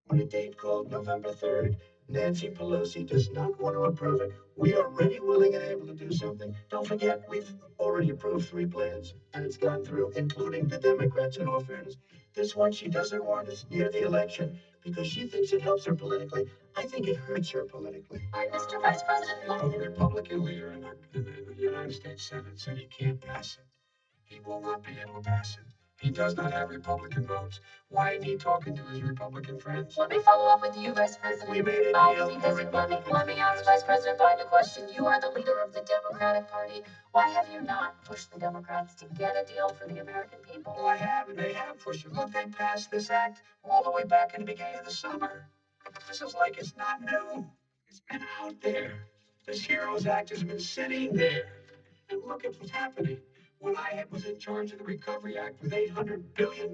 on a date called November 3rd. Nancy Pelosi does not want to approve it. We are ready, willing, and able to do something. Don't forget, we've already approved 3 plans, and it's gone through, including the Democrats, in all fairness. This one she doesn't want is near the election because she thinks it helps her politically. I think it hurts her politically. All right, Mr. Vice President. The Republican leader in the United States Senate said he can't pass it. He will not be able to pass it. He does not have Republican votes. Why isn't he talking to his Republican friends? Let me follow up with you, Vice President We made a Biden, deal. because let me ask Vice President Biden a question. You are the leader of the Democratic Party. Why have you not pushed the Democrats to get a deal for the American people? Well, I have, and they have pushed it. Look, they passed this act all the way back in the beginning of the summer. This is like it's not new. It's been out there. This HEROES Act has been sitting there. And look at what's happening. When I was in charge of the Recovery Act with $800 billion,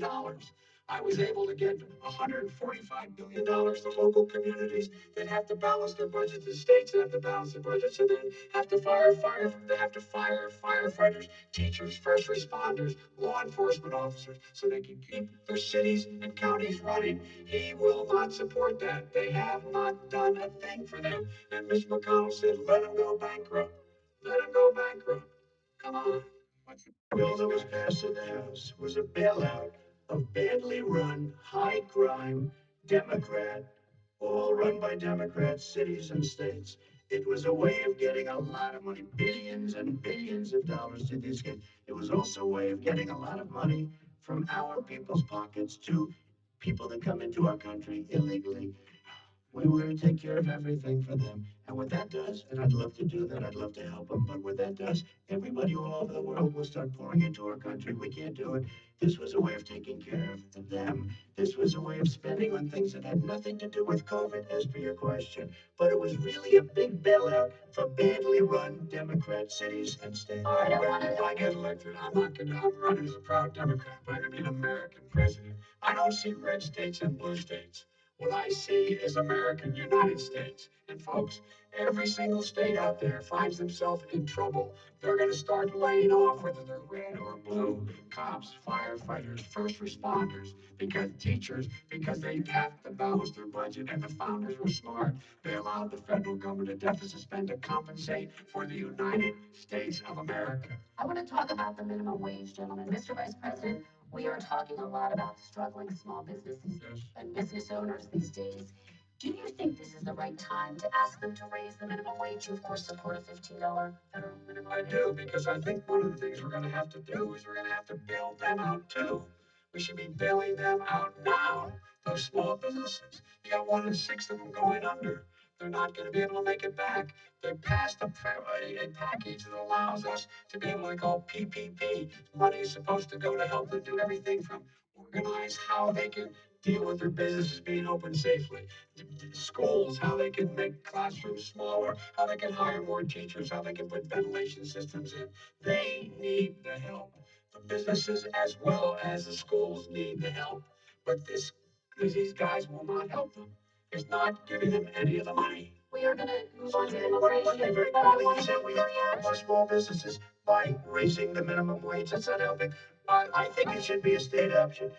I was able to get $145 billion to local communities that have to balance their budgets, the states that have to balance their budgets, and then they have to fire firefighters, teachers, first responders, law enforcement officers, so they can keep their cities and counties running. He will not support that. They have not done a thing for them. And Mitch McConnell said, let them go bankrupt. Let them go bankrupt. Come on. What's The bill that was passed in the House was a bailout of badly run, high crime, Democrat, all run by Democrats, cities and states. It was a way of getting a lot of money, billions and billions of dollars to these kids. It was also a way of getting a lot of money from our people's pockets to people that come into our country illegally. We were going to take care of everything for them. And what that does, and I'd love to do that, I'd love to help them, but what that does, everybody all over the world will start pouring into our country. We can't do it. This was a way of taking care of them. This was a way of spending on things that had nothing to do with COVID, as per your question. But it was really a big bailout for badly run Democrat cities and states. All right, if I get elected, I'm running as a proud Democrat, but I'm going to be an American president. I don't see red states and blue states. What I see is American United States. And folks, every single state out there finds themselves in trouble. They're going to start laying off, whether they're red or blue, cops, firefighters, first responders, because teachers, because they have to balance their budget. And the founders were smart. They allowed the federal government to deficit spend to compensate for the United States of America. I want to talk about the minimum wage, gentlemen. Mr. Vice President, we are talking a lot about struggling small businesses and business owners these days. Do you think this is the right time to ask them to raise the minimum wage? You, of course, support a $15 federal minimum I wage. do, because I think one of the things we're going to have to do is we're going to have to bail them out too. We should be bailing them out now. Those small businesses, you got 1 in 6 of them going under. They're not going to be able to make it back. They passed a package that allows us to be able to call PPP. Money is supposed to go to help them do everything from organize how they can deal with their businesses being open safely, schools, how they can make classrooms smaller, how they can hire more teachers, how they can put ventilation systems in. They need the help. The businesses as well as the schools need the help. But these guys will not help them. It's not giving them any of the money. We are going to move on to Very immigration, but I want to said get we your help our reaction. small businesses by raising the minimum wage. That's not helping. I think it should be a state option.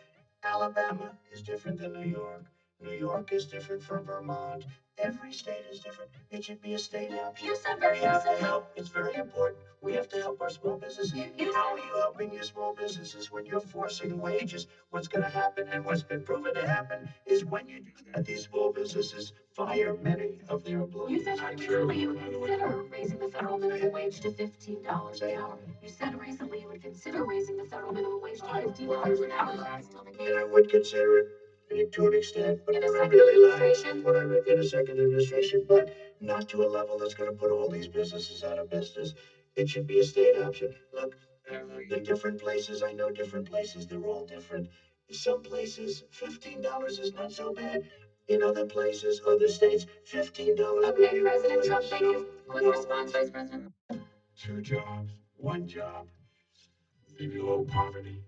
Alabama is different than New York. New York is different from Vermont. Every state is different. It should be a state option. You said very We have to recently. help. It's very important. We have to help our small businesses. How are you helping your small businesses when you're forcing wages? What's going to happen, and what's been proven to happen, is when you do that, these small businesses fire many of their You employees. said recently you would consider raising the federal minimum wage to $15 an hour. You said recently you would consider raising the federal minimum wage to $15 an hour. Is that still the case? And I would consider it to an extent, but In a what I second really administration? in a second administration, but not to a level that's going to put all these businesses out of business. It should be a state option. Look, in different places, I know different places, they're all different. Some places, $15 is not so bad. In other places, other states, $15. Okay, President Trump, thank you. Quick response, Vice President. 2 jobs, 1 job, leave you below poverty.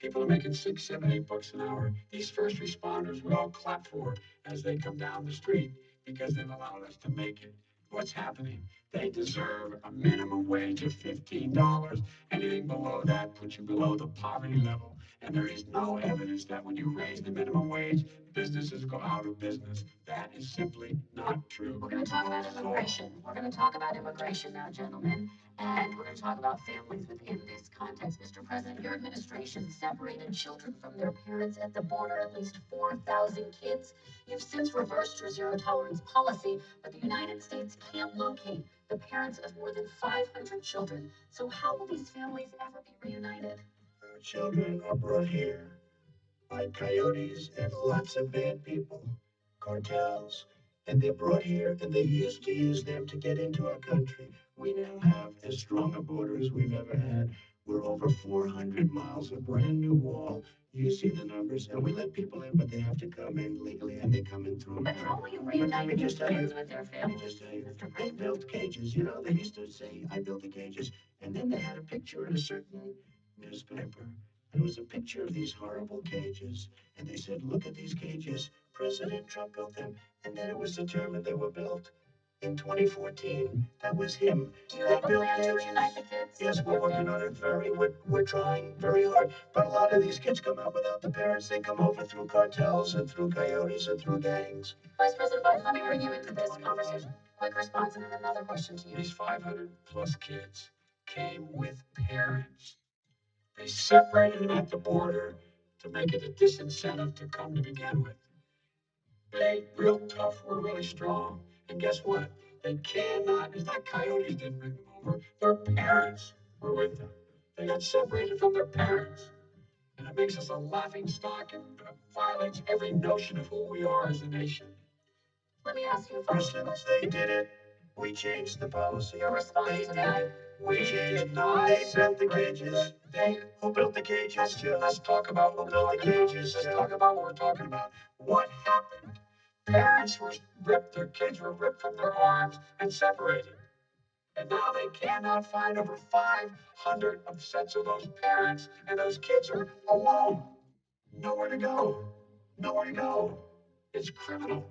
People are making 6, 7, $8 an hour. These first responders we all clap for as they come down the street because they've allowed us to make it. What's happening? They deserve a minimum wage of $15. Anything below that puts you below the poverty level. And there is no evidence that when you raise the minimum wage, businesses go out of business. That is simply not true. We're going to talk about immigration. We're going to talk about immigration now, gentlemen. And we're going to talk about families within this context. Mr. President, your administration separated children from their parents at the border, at least 4,000 kids. You've since reversed your zero tolerance policy, but the United States can't locate the parents of more than 500 children. So how will these families ever be reunited? Our children are brought here by coyotes and lots of bad people, cartels, and they're brought here and they used to use them to get into our country. We now have as strong a border as we've ever had. We're over 400 miles of brand new wall. You see the numbers, and we let people in, but they have to come in legally, and they come in through But America. how will you reunite these just tell you, kids with their let me families, just tell you, Mr. they President? built cages. You know, they used to say, I built the cages, and then they had a picture in a certain newspaper And it was a picture of these horrible cages. And they said, look at these cages. President Trump built them. And then it was determined they were built in 2014. That was him. Do you have a plan to reunite the kids? Yes, we're working on it we're trying very hard. But a lot of these kids come out without the parents. They come over through cartels and through coyotes and through gangs. Vice President Biden, let me bring you into this conversation. Quick response and then another question to you. These 500 plus kids came with parents. They separated them at the border to make it a disincentive to come to begin with. They real tough, were really strong. And guess what? They cannot, it's not coyotes didn't bring them over. Their parents were with them. They got separated from their parents. And it makes us a laughing stock and violates every notion of who we are as a nation. Let me ask you a First, follow-up since question. they did it, we changed the policy. Your response They to did that. it. We changed. They built the cages. Who built the cages? Let's talk about what we're talking about. Let's talk about what we're talking about. What happened? Parents were ripped, their kids were ripped from their arms and separated. And now they cannot find over 500 of sets of those parents, and those kids are alone. Nowhere to go. Nowhere to go. It's criminal.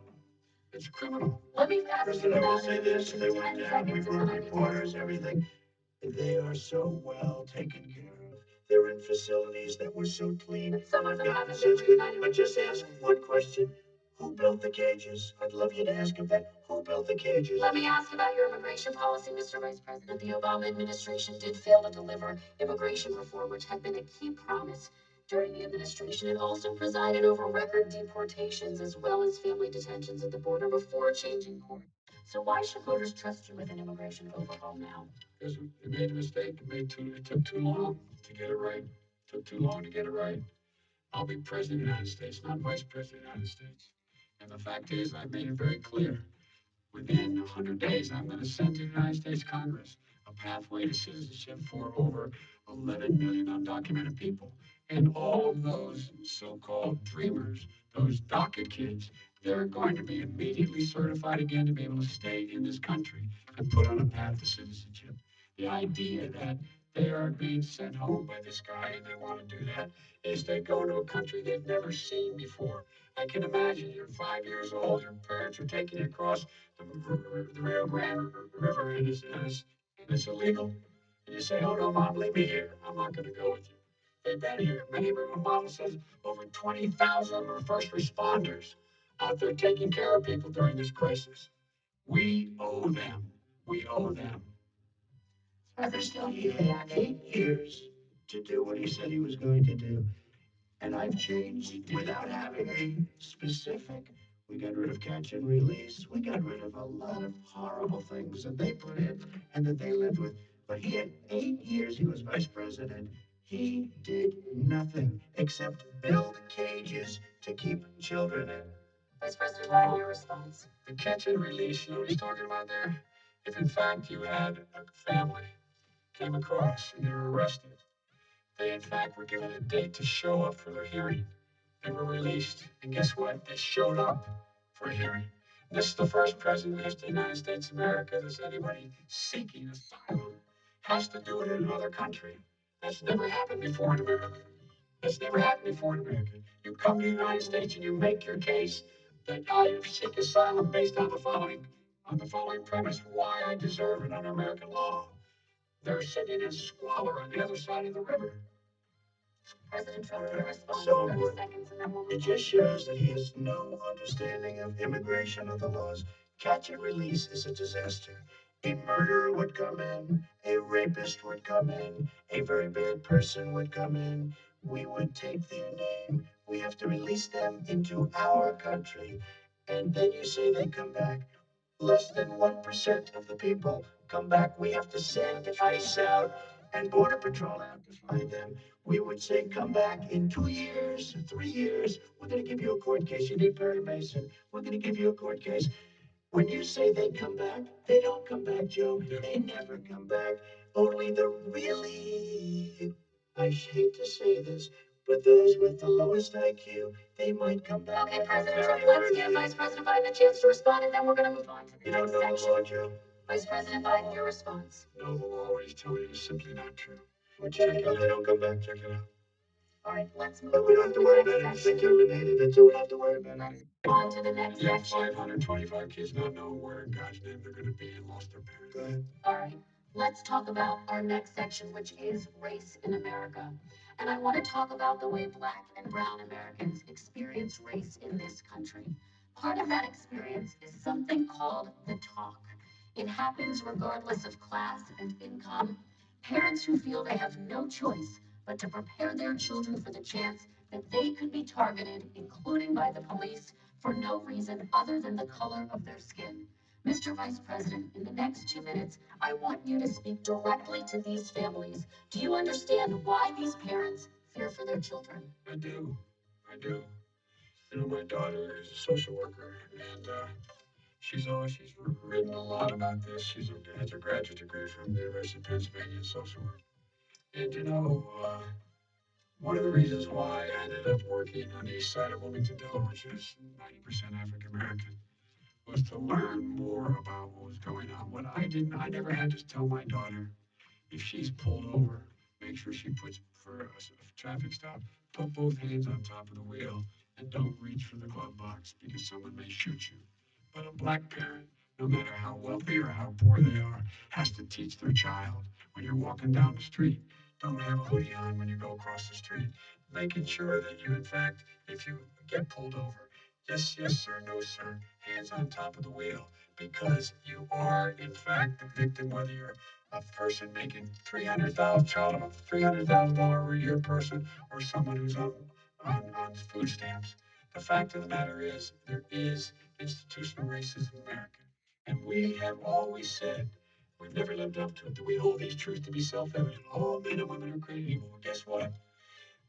It's criminal. Let me ask First, you I will about say this: they went 10 down. We seconds brought and then reporters, everything. They are so well taken care of. They're in facilities that were so clean. some of them haven't So been it's good. reunited. But just ask one question: who built the cages? I'd love you to ask him that. Who built the cages? Let me ask about your immigration policy, Mr. Vice President. The Obama administration did fail to deliver immigration reform, which had been a key promise during the administration. It also presided over record deportations as well as family detentions at the border before changing course. So why should voters trust you with an immigration overhaul now? Because we made a mistake. It took too long to get it right. It took too long to get it right. I'll be president of the United States, not vice president of the United States. And the fact is, I made it very clear. Within 100 days, I'm going to send to the United States Congress a pathway to citizenship for over 11 million undocumented people. And all of those so-called dreamers, those DACA kids, they're going to be immediately certified again to be able to stay in this country and put on a path to citizenship. The idea that they are being sent home by this guy and they want to do that is they go to a country they've never seen before. I can imagine you're 5 years old, your parents are taking you across the Rio Grande River and it's illegal. And you say, oh no, mom, leave me here. I'm not going to go with you. They've been here. Many of them, mom says, over 20,000 of them are first responders out there taking care of people during this crisis. We owe them. We owe them. Still, he had 8 years to do what he said he was going to do. And I've changed without having a specific. We got rid of catch and release. We got rid of a lot of horrible things that they put in and that they lived with. But he had 8 years, he was vice president. He did nothing except build cages to keep children in. Vice President Biden, your response. The catch and release, you know what he's talking about there? If in fact you had a family came across and they were arrested, they in fact were given a date to show up for their hearing. They were released, and guess what? They showed up for a hearing. This is the first president of the United States of America that anybody seeking asylum has to do it in another country. That's never happened before in America. That's never happened before in America. You come to the United States and you make your case that I seek asylum based on the following premise: why I deserve it under American law. They're sitting in squalor on the other side of the river. President Trump, your response. So 30 seconds and then we'll it move on. just shows that he has no understanding of immigration or the laws. Catch and release is a disaster. A murderer would come in, a rapist would come in, a very bad person would come in. We would take their name. We have to release them into our country. And then you say they come back. Less than 1% of the people come back. We have to send ICE out and Border Patrol out to find them. We would say, come back in 2 years, 3 years. We're going to give you a court case. You need Perry Mason. We're going to give you a court case. When you say they come back, they don't come back, Joe. They never come back. Only the really, I hate to say this, but those with the lowest IQ, they might come back. Okay, President Trump, let's give Vice President Biden a chance to respond, and then we're going to move on to the You don't next know the section. law, Joe? Vice President Biden, your response. No, the law always tells you is simply not true. Well, check it out. They don't come back. Check it out. All right, let's move But we don't have to worry about it. It's exterminated, so we don't have to worry about it. on to the next Yeah, section. 525 kids not knowing where in God's name they're going to be and lost their parents. Go ahead. All right, let's talk about our next section, which is race in America. And I want to talk about the way Black and Brown Americans experience race in this country. Part of that experience is something called the talk. It happens regardless of class and income. Parents who feel they have no choice but to prepare their children for the chance that they could be targeted, including by the police, for no reason other than the color of their skin. Mr. Vice President, in the next 2 minutes, I want you to speak directly to these families. Do you understand why these parents fear for their children? I do. I do. You know, my daughter is a social worker, and she's written a lot about this. Has a graduate degree from the University of Pennsylvania in social work. And you know, one of the reasons why I ended up working on the east side of Wilmington, Delaware, which is 90% African American, was to learn more about what was going on. I never had to tell my daughter if she's pulled over, make sure she puts for a traffic stop, put both hands on top of the wheel and don't reach for the glove box because someone may shoot you. But a black parent, no matter how wealthy or how poor they are, has to teach their child when you're walking down the street, don't have a hoodie on when you go across the street, making sure that you, in fact, if you get pulled over, yes, yes, sir, no, sir, hands on top of the wheel, because you are, in fact, the victim, whether you're a person making $300,000 a year person or someone who's on food stamps. The fact of the matter is, there is institutional racism in America. And we have always said, we've never lived up to it, that we hold these truths to be self evident. All men and women are created equal. Well, guess what?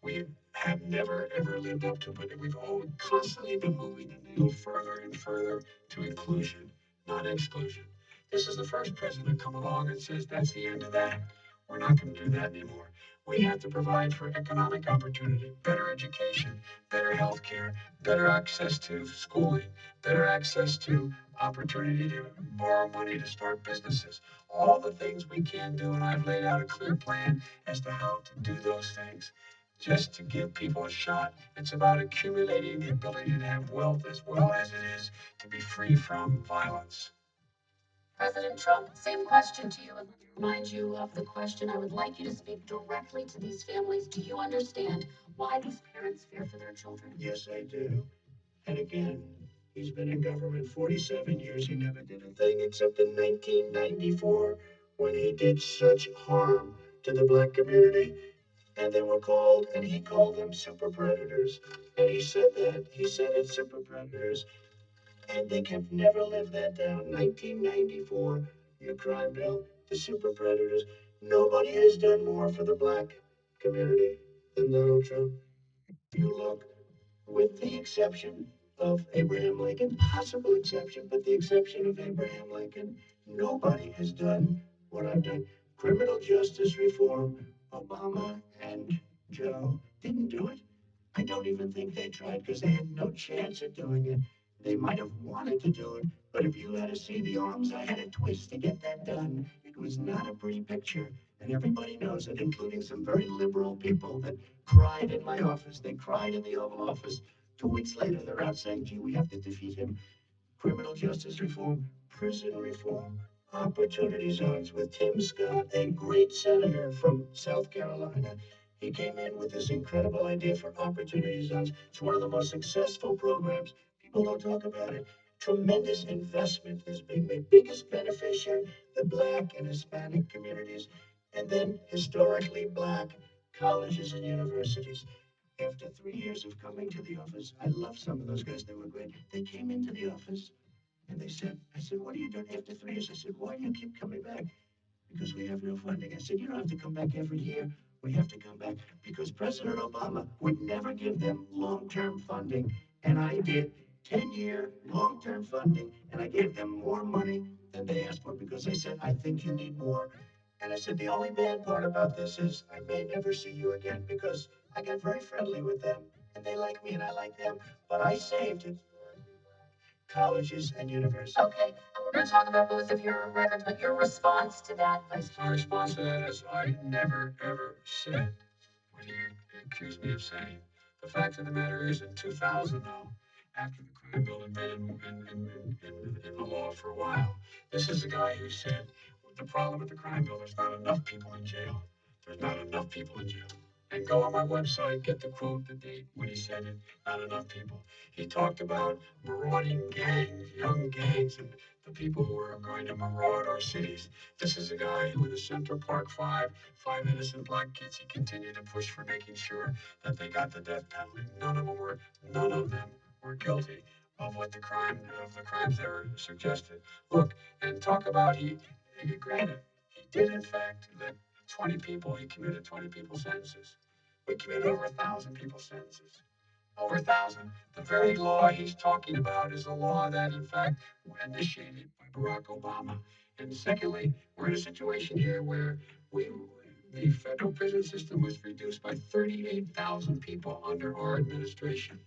We have never ever lived up to it, but we've always constantly been moving the needle further and further to inclusion, not exclusion. This is the first president to come along and says that's the end of that. We're not going to do that anymore. We have to provide for economic opportunity, better education, better health care, better access to schooling, better access to opportunity to borrow money to start businesses. All the things we can do, and I've laid out a clear plan as to how to do those things just to give people a shot. It's about accumulating the ability to have wealth as well as it is to be free from violence. President Trump, same question to you. And let me remind you of the question. I would like you to speak directly to these families. Do you understand why these parents fear for their children? Yes, I do. And again, he's been in government 47 years. He never did a thing except in 1994 when he did such harm to the black community. And they were called, and he called them super predators. And he said that. He said it's super predators. And they have never lived that down. 1994, your crime bill, the super predators. Nobody has done more for the black community than Donald Trump. If you look, with the exception of Abraham Lincoln, possible exception, but the exception of Abraham Lincoln, nobody has done what I've done. Criminal justice reform, Obama and Joe didn't do it. I don't even think they tried because they had no chance of doing it. They might have wanted to do it, but if you had to see the arms I had to twist to get that done, it was not a pretty picture. And everybody knows it, including some very liberal people that cried in my office. They cried in the Oval Office. 2 weeks later, they're out saying, gee, we have to defeat him. Criminal justice reform, prison reform, opportunity zones with Tim Scott, a great senator from South Carolina. He came in with this incredible idea for opportunity zones. It's one of the most successful programs. People don't talk about it. Tremendous investment has been the biggest beneficiary, the black and Hispanic communities, and then historically black colleges and universities. After 3 years of coming to the office, I love some of those guys. They were great. They came into the office and they said, I said, what are you doing after 3 years? I said, why do you keep coming back? Because we have no funding. I said, you don't have to come back every year. We have to come back because President Obama would never give them long-term funding. And I did 10-year long-term funding, and I gave them more money than they asked for because I said, I think you need more. And I said, the only bad part about this is I may never see you again because I got very friendly with them, and they like me and I like them, but I saved it colleges and universities. Okay, and we're going to talk about both of your records, but your response to that, Vice My response to that is I never ever said what he accused me of saying. The fact of the matter is, in 2000, though, after the crime bill had been in the law for a while, this is the guy who said, the problem with the crime bill, there's not enough people in jail. There's not enough people in jail. And go on my website, get the quote, the date when he said it, not enough people. He talked about marauding gangs, young gangs, and the people who are going to maraud our cities. This is a guy who, in the Central Park five innocent black kids, he continued to push for making sure that they got the death penalty. None of them were guilty of the crimes that were suggested. Look, and talk about granted, he did in fact let 20 people, he commuted 20 people's sentences. We commuted over 1,000 people's sentences. Over 1,000. The very law he's talking about is a law that, in fact, was initiated by Barack Obama. And secondly, we're in a situation here where the federal prison system was reduced by 38,000 people under our administration.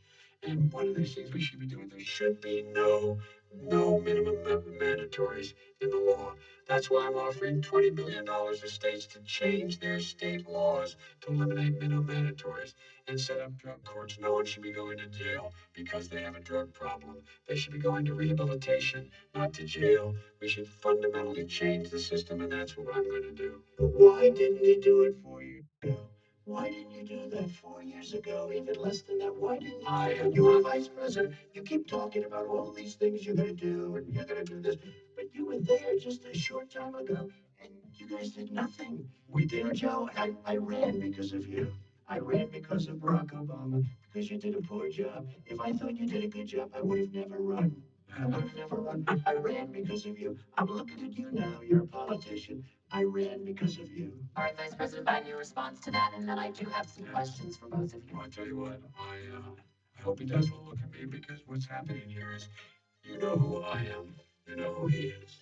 And one of these things we should be doing, there should be no minimum mandatories in the law. That's why I'm offering $20 billion to states to change their state laws to eliminate minimum mandatories and set up drug courts. No one should be going to jail because they have a drug problem. They should be going to rehabilitation, not to jail. We should fundamentally change the system, and that's what I'm going to do. But why didn't he do it 4 years ago? Why didn't you do that 4 years ago? Even less than that. Why didn't you? You were vice president. You keep talking about all these things you're going to do and you're going to do this. But you were there just a short time ago and you guys did nothing. We did. Joe, I ran because of you. I ran because of Barack Obama, because you did a poor job. If I thought you did a good job, I would have never run. I would have never run. I ran because of you. I'm looking at you now. You're a politician. I ran because of you. All right, Vice President Biden, your response to that, and then I do have some questions for both of you. Well, I tell you what, I hope he doesn't look at me because what's happening here is, you know who I am, you know who he is,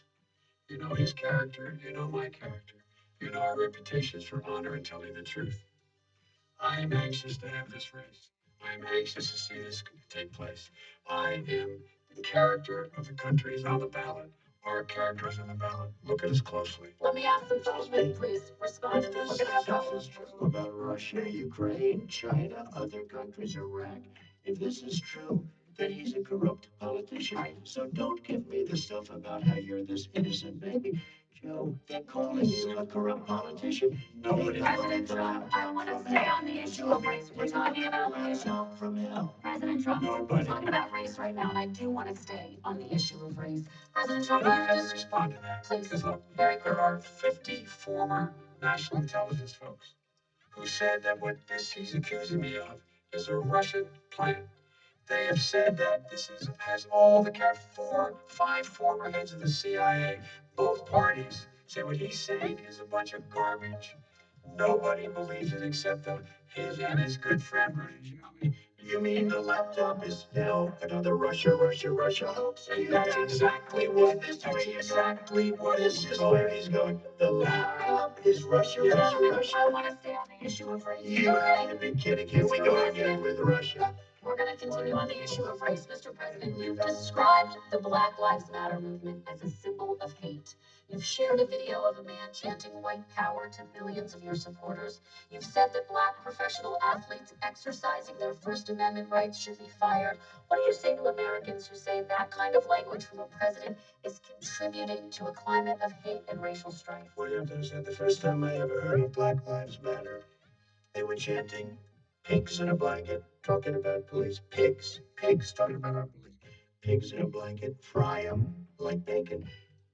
you know his character, you know my character, you know our reputations for honor and telling the truth. I am anxious to have this race. I am anxious to see this take place. I am the character of the country is on the ballot. Our character is on the ballot. Look at us closely. Let me ask some follow-up, please. Respond, and then we're gonna have Stuff is true about Russia, Ukraine, China, other countries, Iraq. If this is true, then he's a corrupt politician. So don't give me the stuff about how you're this innocent baby. Joe, they're calling you a corrupt politician. Nobody. President Trump, I want to stay on the issue of race. We're talking about race. From hell. President Trump, we're talking about race right now, and I do want to stay on the issue of race. President Trump, I you have to just respond to that. please, Because look, very there quickly. are 50 former national intelligence folks who said that what this he's accusing me of is a Russian plan. They have said that has all the five former heads of the CIA, both parties say what he's saying is a bunch of garbage. Nobody believes it except his and his good friend Rudy Giuliani. You mean the laptop is now another Russia hoax? And that's exactly what this is where he's going. The laptop is Russia. I want to stay on the issue of race. You have to be kidding. Here we go again with Russia. We're going to continue on the issue of race, Mr. President. You've described the Black Lives Matter movement as a symbol of hate. You've shared a video of a man chanting white power to millions of your supporters. You've said that black professional athletes exercising their First Amendment rights should be fired. What do you say to Americans who say that kind of language from a president is contributing to a climate of hate and racial strife? Well, you have to understand, the first time I ever heard of Black Lives Matter, they were chanting pigs in a blanket, talking about police. Pigs, talking about our police. Pigs in a blanket, fry them like bacon.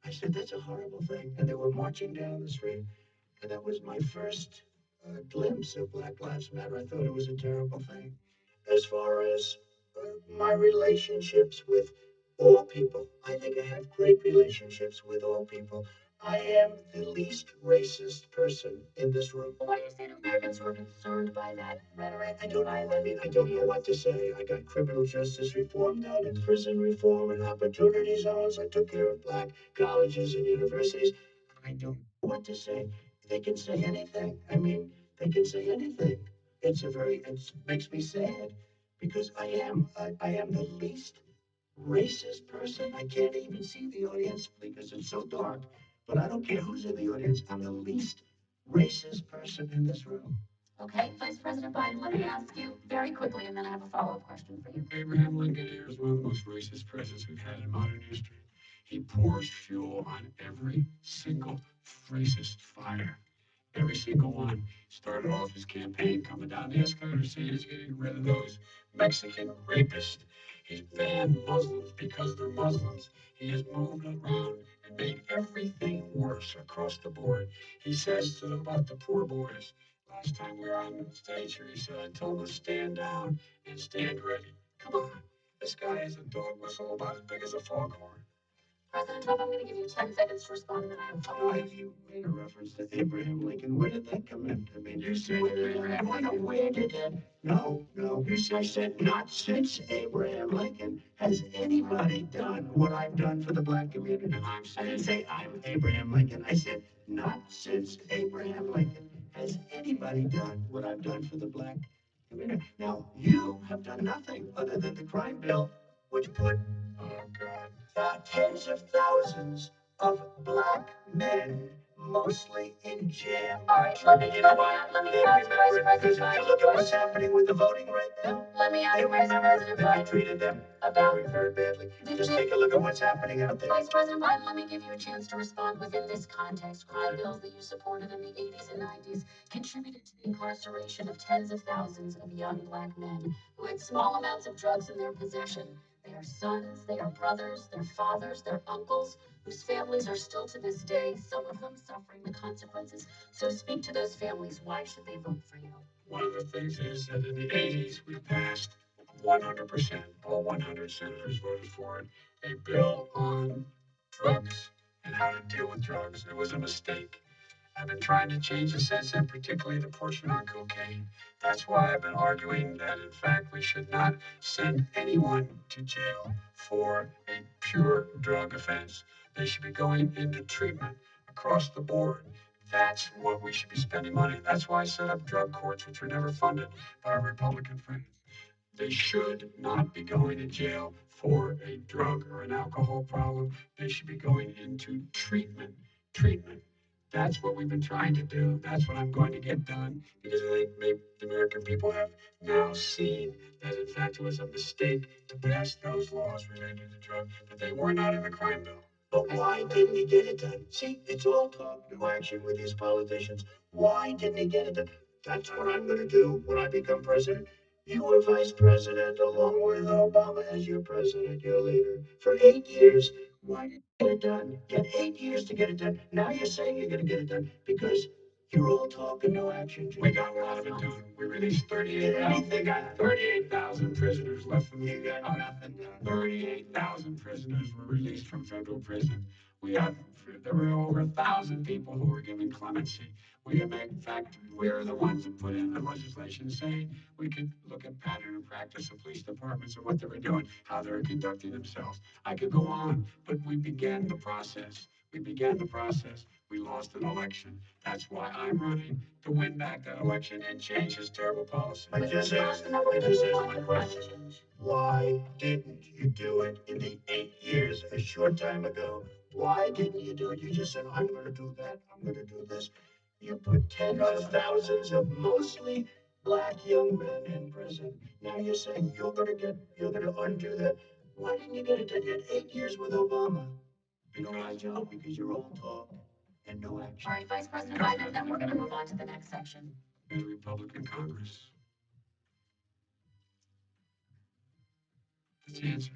I said, that's a horrible thing. And they were marching down the street. And that was my first glimpse of Black Lives Matter. I thought it was a terrible thing. As far as my relationships with all people, I think I have great relationships with all people. I am the least racist person in this room. What do you say to Americans who are concerned by that rhetoric? I don't know. I mean, I don't know what to say. I got criminal justice reform done and prison reform and opportunity zones. I took care of black colleges and universities. I don't know what to say. They can say anything. I mean, they can say anything. It makes me sad because I am the least racist person. I can't even see the audience because it's so dark. But I don't care who's in the audience. I'm the least racist person in this room. Okay, Vice President Biden, let me ask you very quickly, and then I have a follow-up question for you. Abraham Lincoln here is one of the most racist presidents we've had in modern history. He pours fuel on every single racist fire. Every single one. Started off his campaign coming down the escalator saying he's getting rid of those Mexican rapists. He's banned Muslims because they're Muslims. He has moved around and made everything worse across the board. He says about the poor boys. Last time we were on the stage here, he said, I told them to stand down and stand ready. Come on. This guy is a dog whistle about as big as a foghorn. President Trump, I'm going to give you 10 seconds to respond, and then I have a follow-up. You made a reference to Abraham Lincoln. Where did that come in? I mean, you said Abraham Lincoln. Where did it? No. You said not since Abraham Lincoln has anybody done what I've done for the black community. I didn't say I'm Abraham Lincoln. I said not since Abraham Lincoln has anybody done what I've done for the black community. Now, you have done nothing other than the crime bill, which put tens of thousands of black men, mostly in jail. All right, let me ask Vice President Biden. Look at what's happening with the voting right now. Let me ask Vice President They Biden treated them about very badly. Just take a look at what's happening out there. Vice President Biden, let me give you a chance to respond within this context. Crime bills that you supported in the 80s and 90s contributed to the incarceration of tens of thousands of young black men who had small amounts of drugs in their possession. They are sons, they are brothers, their fathers, their uncles, whose families are still to this day, some of them suffering the consequences. So speak to those families. Why should they vote for you? One of the things is that in the 80s, we passed 100%, all 100 senators voted for it, a bill on drugs and how to deal with drugs. It was a mistake. I've been trying to change the sense, and particularly the portion on cocaine. That's why I've been arguing that, in fact, we should not send anyone to jail for a pure drug offense. They should be going into treatment across the board. That's what we should be spending money. That's why I set up drug courts, which were never funded by our Republican friends. They should not be going to jail for a drug or an alcohol problem. They should be going into treatment. Treatment. That's what we've been trying to do. That's what I'm going to get done because I think maybe the American people have now seen that in fact it was a mistake to pass those laws related to drugs, that they were not in the crime bill. But why didn't he get it done? See, it's all talk, no action with these politicians. Why didn't he get it done? That's what I'm going to do when I become president. You were vice president along with Obama as your president, your leader, for 8 years. Why didn't you get it done? You had 8 years to get it done. Now you're saying you're going to get it done because you're all talk and no action. We got a lot of it done. We released 38,000. They got 38,000 prisoners left from the nothing. 38,000 prisoners were released from federal prison. There were over 1,000 people who were given clemency. In fact, we're the ones that put in the legislation saying we could look at pattern and practice of police departments and what they were doing, how they were conducting themselves. I could go on, but we began the process. We lost an election. That's why I'm running to win back that election and change his terrible policy. I just asked my question. Why didn't you do it in the 8 years, a short time ago? Why didn't you do it? You just said, I'm going to do that, I'm going to do this. You put tens of thousands of mostly black young men in prison. Now you're saying you're going to undo that. Why didn't you get it done? You had 8 years with Obama. You know why, Joe? Because you're all talk and no action. All right, Vice President Biden, then we're going to move on to the next section. In the Republican Congress. That's the answer.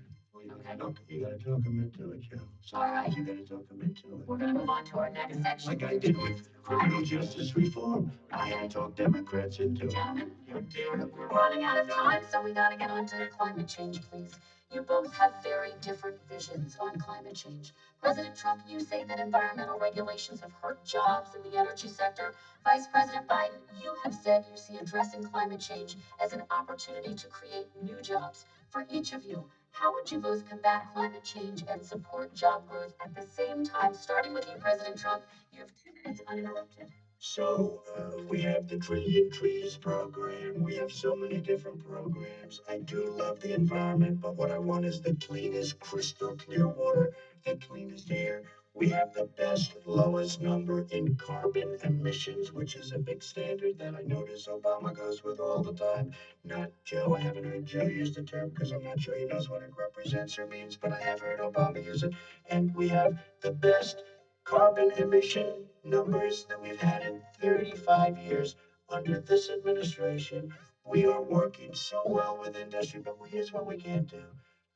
You gotta talk them into it, Joe. All right. You gotta talk them into it. We're going to move on to our next section. Like I did with criminal justice reform. I had to talk Democrats into it. Gentlemen, we're running out of time, so we got to get on to climate change, please. You both have very different visions on climate change. President Trump, you say that environmental regulations have hurt jobs in the energy sector. Vice President Biden, you have said you see addressing climate change as an opportunity to create new jobs. For each of you, how would you both combat climate change and support job growth at the same time? Starting with you, President Trump, you have 2 minutes uninterrupted. So we have the Trillion Trees program. We have so many different programs. I do love the environment, but what I want is the cleanest, crystal clear water, the cleanest air. We have the best lowest number in carbon emissions, which is a big standard that I notice Obama goes with all the time. Not Joe. I haven't heard Joe use the term because I'm not sure he knows what it represents or means, but I have heard Obama use it. And we have the best carbon emission numbers that we've had in 35 years under this administration. We are working so well with industry, but here's what we can't do.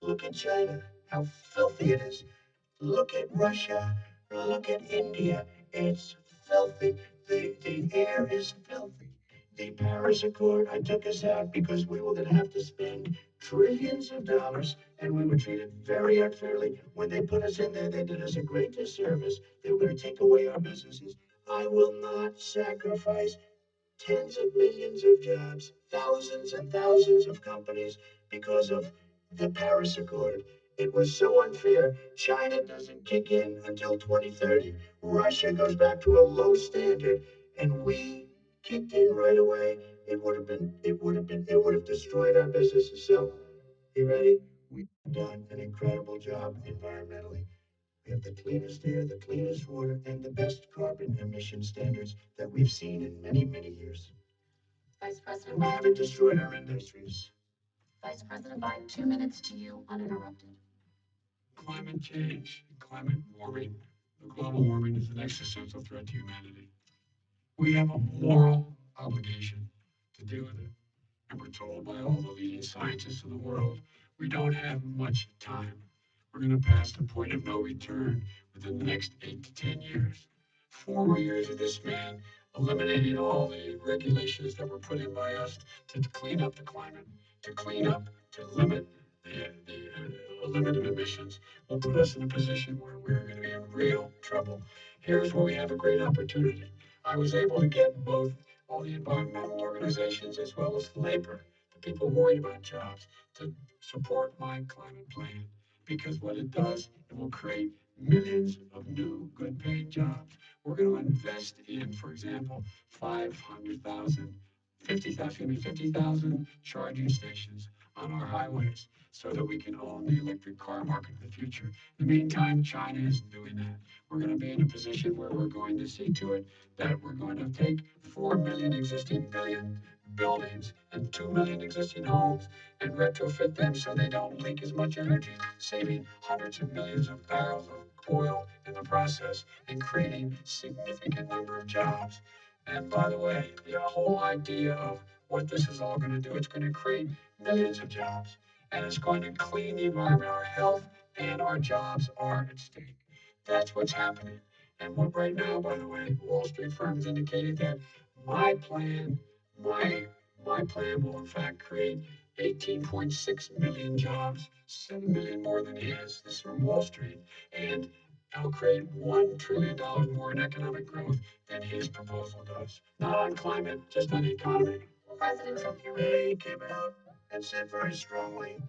Look at China, how filthy it is. Look at Russia. Look at India. It's filthy. The air is filthy. The Paris Accord, I took us out because we were going to have to spend trillions of dollars and we were treated very unfairly. When they put us in there, they did us a great disservice. They were going to take away our businesses. I will not sacrifice tens of millions of jobs, thousands and thousands of companies because of the Paris Accord. It was so unfair. China doesn't kick in until 2030. Russia goes back to a low standard, and we kicked in right away. It would have destroyed our businesses. So, you ready? We've done an incredible job environmentally. We have the cleanest air, the cleanest water, and the best carbon emission standards that we've seen in many, many years. Vice President We Biden. haven't destroyed our industries. Vice President Biden, 2 minutes to you, uninterrupted. Climate change, climate warming, global warming is an existential threat to humanity. We have a moral obligation to deal with it. And we're told by all the leading scientists in the world, we don't have much time. We're going to pass the point of no return within the next 8 to 10 years. 4 more years of this man eliminating all the regulations that were put in by us to clean up the climate, to limit the limit of emissions will put us in a position where we're going to be in real trouble. Here's where we have a great opportunity. I was able to get both all the environmental organizations as well as labor, the people worried about jobs, to support my climate plan. Because what it does, it will create millions of new good paying jobs. We're going to invest in, for example, 500,000, 50,000 charging stations on our highways so that we can own the electric car market in the future. In the meantime, China isn't doing that. We're going to be in a position where we're going to see to it that we're going to take 4 million existing buildings and 2 million existing homes and retrofit them so they don't leak as much energy, saving hundreds of millions of barrels of oil in the process and creating significant number of jobs. And by the way, the whole idea of what this is all going to do, it's going to create millions of jobs and it's going to clean the environment. Our health and our jobs are at stake. That's what's happening. And what right now, by the way, Wall Street firms indicated that my plan, my my plan will in fact create 18.6 million jobs, 7 million more than his. This is from Wall Street. And I'll create $1 trillion more in economic growth than his proposal does. Not on climate, just on the economy. President Trump, He came out and said very strongly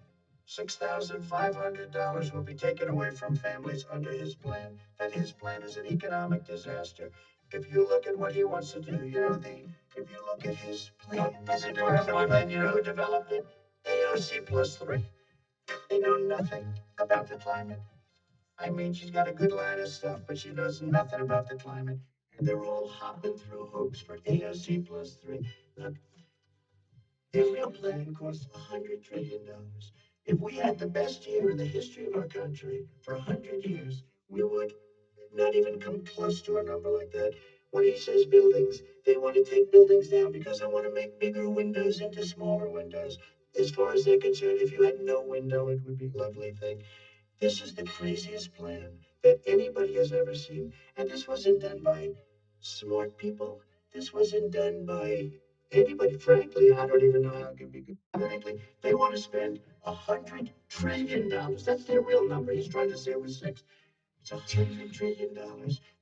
$6,500 will be taken away from families under his plan, that his plan is an economic disaster. If you look at what he wants to do, if you look at his plan, his environmental plan, you know who developed it? AOC plus three. They know nothing about the climate. I mean, she's got a good line of stuff, but she knows nothing about the climate. And they're all hopping through hoops for AOC plus three. Look, their real plan costs $100 trillion. If we had the best year in the history of our country for 100 years, we would not even come close to a number like that. When he says buildings, they want to take buildings down because they want to make bigger windows into smaller windows. As far as they're concerned, if you had no window, it would be a lovely thing. This is the craziest plan that anybody has ever seen. And this wasn't done by smart people. This wasn't done by anybody. Frankly, I don't even know how it could be good. Frankly, they want to spend $100 trillion. That's their real number. He's trying to say it was six. It's $100 trillion.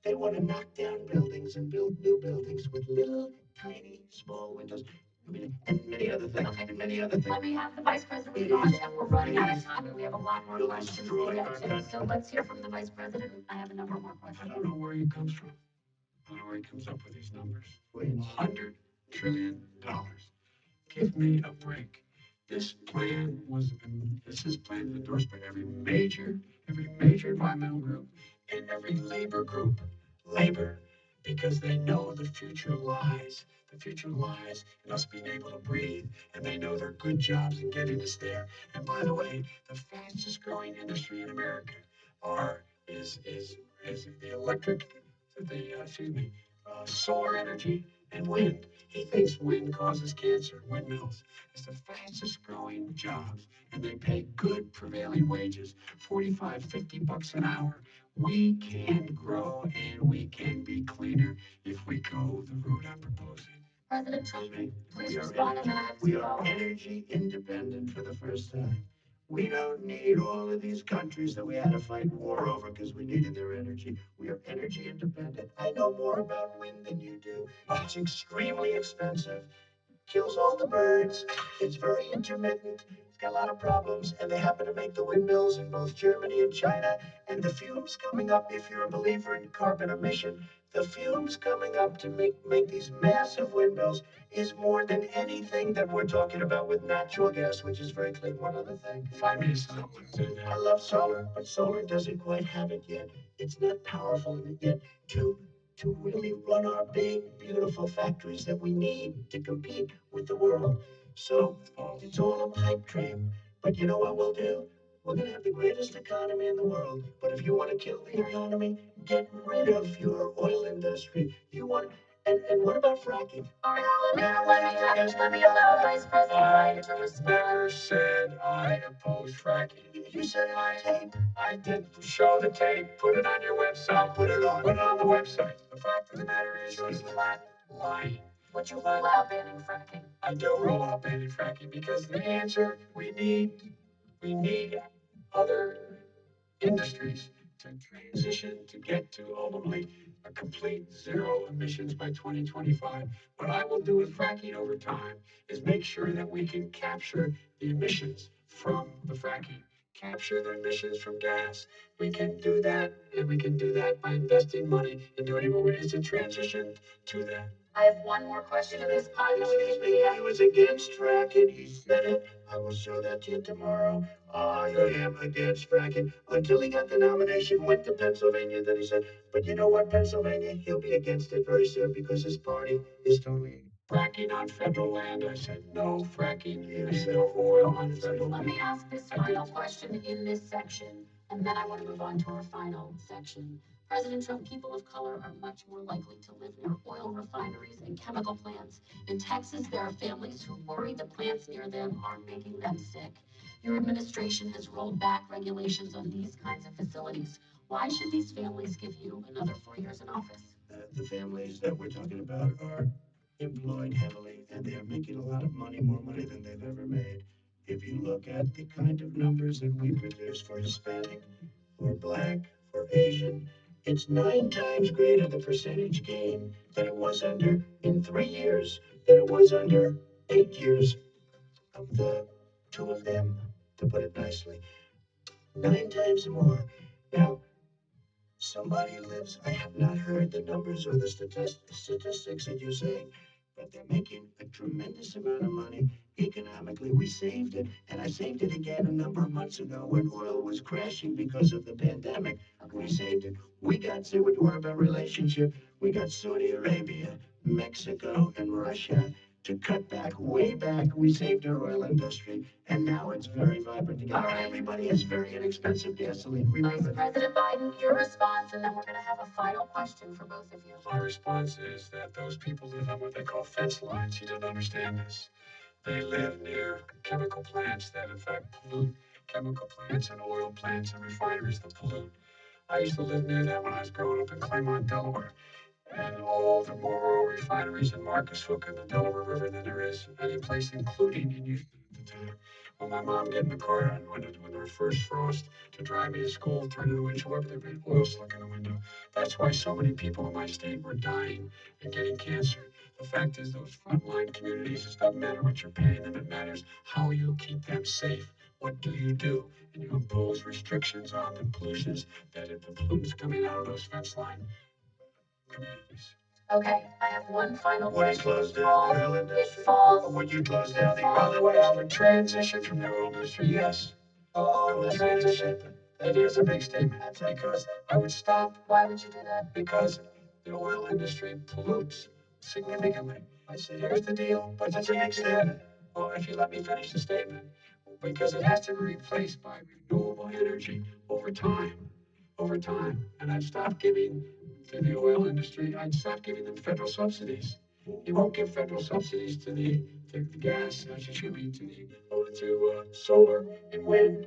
They want to knock down buildings and build new buildings with little, tiny, small windows. I mean, and many other things. Okay. And many other things. Let me have the Vice President respond, and we're running out of time, and we have a lot more questions to get to. So let's hear from the Vice President. I have a number more I questions. don't know where he comes from. I don't know where he comes up with these numbers. $100 trillion. Give me a break. This plan this is plan endorsed by every major environmental group and every labor group. Labor, because they know the future lies. The future lies in us being able to breathe, and they know there are good jobs in getting us there. And by the way, the fastest growing industry in America are is the electric, the solar energy and wind. He thinks wind causes cancer. Windmills. It's the fastest growing jobs, and they pay good prevailing wages, 45, $50 an hour. We can grow and we can be cleaner if we go the route I'm proposing. President Trump, please We are respond, and then I energy, have to we are go. energy independent for the first time. We don't need all of these countries that we had to fight war over because we needed their energy. We are energy independent. I know more about wind than you do. It's extremely expensive, kills all the birds. It's very intermittent. It's got a lot of problems, and they happen to make the windmills in both Germany and China. And the fumes coming up, if you're a believer in carbon emission, the fumes coming up to make these massive windmills is more than anything that we're talking about with natural gas, which is very clean. One other thing, if I may say, I love solar, but solar doesn't quite have it yet. It's not powerful yet to really run our big, beautiful factories that we need to compete with the world. So it's all a pipe dream. But you know what we'll do? We're going to have the greatest economy in the world. But if you want to kill the economy, get rid of your oil industry. You want, and what about fracking? All right, let me allow Vice President Biden to respond. Never said I oppose fracking. You said I did show the tape. Put it on your website. Put it on the website. The fact of the matter is, he's lying. Would you allow banning fracking? I do roll out banning fracking because the answer we need other industries to transition to get to ultimately a complete zero emissions by 2025. What I will do with fracking over time is make sure that we can capture the emissions from the fracking, capture the emissions from gas. We can do that, and we can do that by investing money in doing what is to transition to that. I have one more question in this Excuse me, I was against fracking. He said it. I will show that to you tomorrow. I am against fracking. Until he got the nomination, went to Pennsylvania, then he said, but you know what, Pennsylvania, he'll be against it very soon because his party is totally fracking on federal land. I said no fracking. You said oil on federal Let land. me ask this final question in this section, and then I want to move on to our final section. President Trump, people of color are much more likely to live near oil refineries and chemical plants. In Texas, there are families who worry the plants near them are making them sick. Your administration has rolled back regulations on these kinds of facilities. Why should these families give you another 4 years in office? The families that we're talking about are employed heavily, and they are making a lot of money, more money than they've ever made. If you look at the kind of numbers that we produce for Hispanic, for Black, for Asian, it's 9 times greater the percentage gain than it was under in 3 years than it was under 8 years of the two of them, to put it nicely. 9 times more. Now, somebody lives, I have not heard the numbers or the statistics that you're saying, but they're making a tremendous amount of money economically. We saved it, and I saved it again a number of months ago when oil was crashing because of the pandemic. We saved it. We got to with what about relationship? We got Saudi Arabia, Mexico, and Russia to cut back, way back. We saved our oil industry, and now it's very vibrant again. Everybody has very inexpensive gasoline. Vice President Biden, your response, and then we're going to have a final question for both of you. My response is that those people live on what they call fence lines. You don't understand this. They live near chemical plants that, in fact, pollute. Chemical plants and oil plants and refineries that pollute. I used to live near that when I was growing up in Claremont, Delaware. And all the more oil refineries in Marcus Hook and the Delaware River than there is any place, including in Houston at the time. When my mom get in the car and when there was first frost to drive me to school, turning the windshield up, there'd be oil slick in the window. That's why so many people in my state were dying and getting cancer. The fact is, those frontline communities, it doesn't matter what you're paying them, it matters how you keep them safe. What do? And you impose restrictions on the pollutions that if the pollutants coming out of those fence line communities. Okay, I have one final Would you question. close down the oil It industry? falls. Or would you close down the By oil the way, I would transition from the oil industry, yes. I will transition. That is a big statement because I would stop. Why would you do that? Because the oil industry pollutes significantly. I say, here's the deal, but that's a big statement. Well, if you let me finish the statement, because it has to be replaced by renewable energy over time, and I'd stop giving to the oil industry. I'd stop giving them federal subsidies. You won't give federal subsidies to the gas, excuse me, to solar and wind.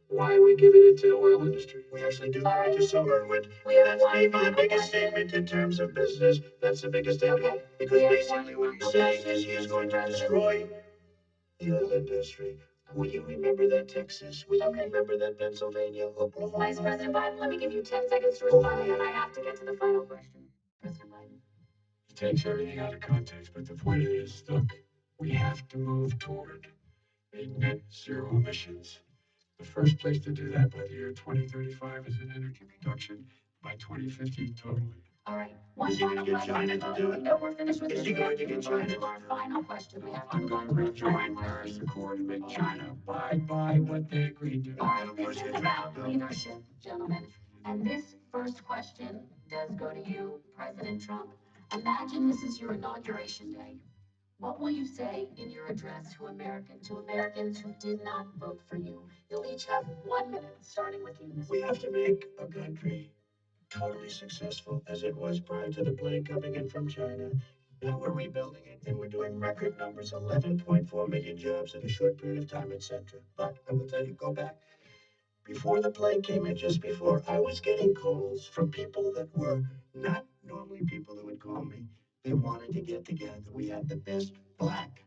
Why are we giving it to the oil industry? We actually do to solar and wind. We have That's one maybe the final biggest question. statement in terms of business. That's the biggest statement. Okay. Because We have basically one what he's final saying question. is he is going to destroy the oil industry. Will you remember that, Texas? Will you remember that, Pennsylvania, Oklahoma? Vice President Biden, let me give you 10 seconds to respond, and I have to get to the final question. President Biden. He takes everything out of context, but the point is, look, we have to move toward a net zero emissions. The first place to do that by the year 2035 is in energy production, by 2050 totally. All right. One Is he final going to get question. China to do it? No, we're finished with Is this. he going to get China To our final question. We have I'm going to rejoin Paris Accord and make China abide by what they agreed to. All right, this is about leadership, gentlemen. And this first question does go to you, President Trump. Imagine this is your inauguration day. What will you say in your address to Americans who did not vote for you? You'll each have 1 minute, starting with you, Mr. We have to make a country totally successful as it was prior to the plane coming in from China. Now we're rebuilding it and we're doing record numbers, 11.4 million jobs in a short period of time, etc. But I will tell you, go back. Before the plane came in, just before, I was getting calls from people that were not normally people who would call me. They wanted to get together. We had the best black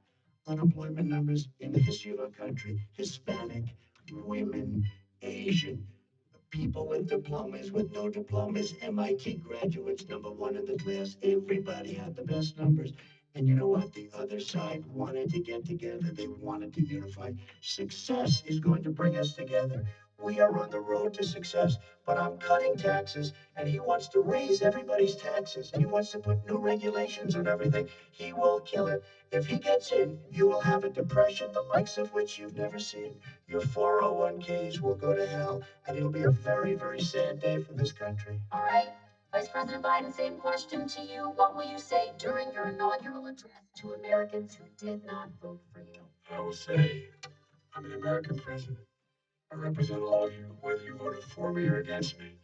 unemployment numbers in the history of our country. Hispanic, women, Asian, people with diplomas, with no diplomas, MIT graduates, #1 in the class. Everybody had the best numbers. And you know what? The other side wanted to get together. They wanted to unify. Success is going to bring us together. We are on the road to success, but I'm cutting taxes, and he wants to raise everybody's taxes, and he wants to put new regulations on everything. He will kill it. If he gets in, you will have a depression, the likes of which you've never seen. Your 401ks will go to hell, and it'll be a very, very sad day for this country. All right. Vice President Biden, same question to you. What will you say during your inaugural address to Americans who did not vote for you? I will say, I'm an American president. I represent all of you, whether you voted for me or against me.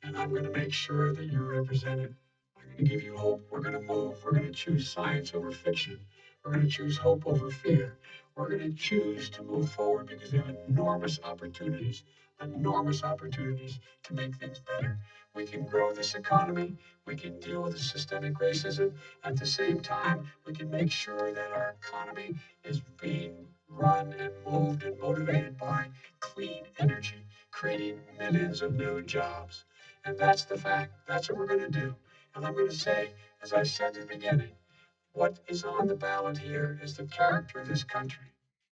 And I'm going to make sure that you're represented. I'm going to give you hope. We're going to move. We're going to choose science over fiction. We're going to choose hope over fear. We're going to choose to move forward because we have enormous opportunities to make things better. We can grow this economy. We can deal with the systemic racism. At the same time, we can make sure that our economy is being run and moved and motivated by clean energy, creating millions of new jobs. And that's the fact. That's what we're going to do. And I'm going to say, as I said at the beginning, what is on the ballot here is the character of this country: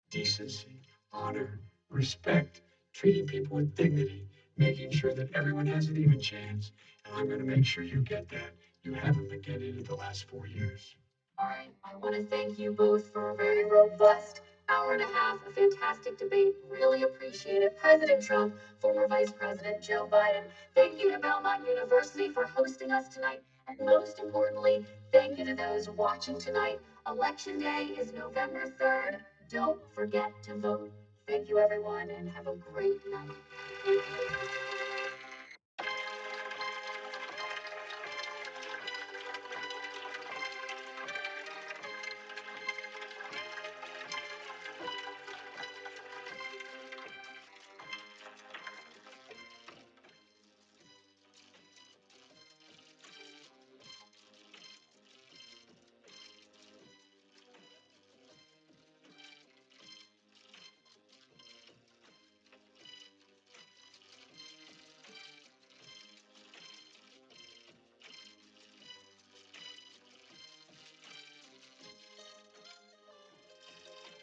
decency, honor, respect, treating people with dignity, making sure that everyone has an even chance. And I'm going to make sure you get that. You haven't been getting it the last 4 years. All right. I want to thank you both for a very robust hour and a half, a fantastic debate. Really appreciate it. President Trump, former Vice President Joe Biden, thank you to Belmont University for hosting us tonight. And most importantly, thank you to those watching tonight. Election Day is November 3rd. Don't forget to vote. Thank you, everyone, and have a great night. Thank you.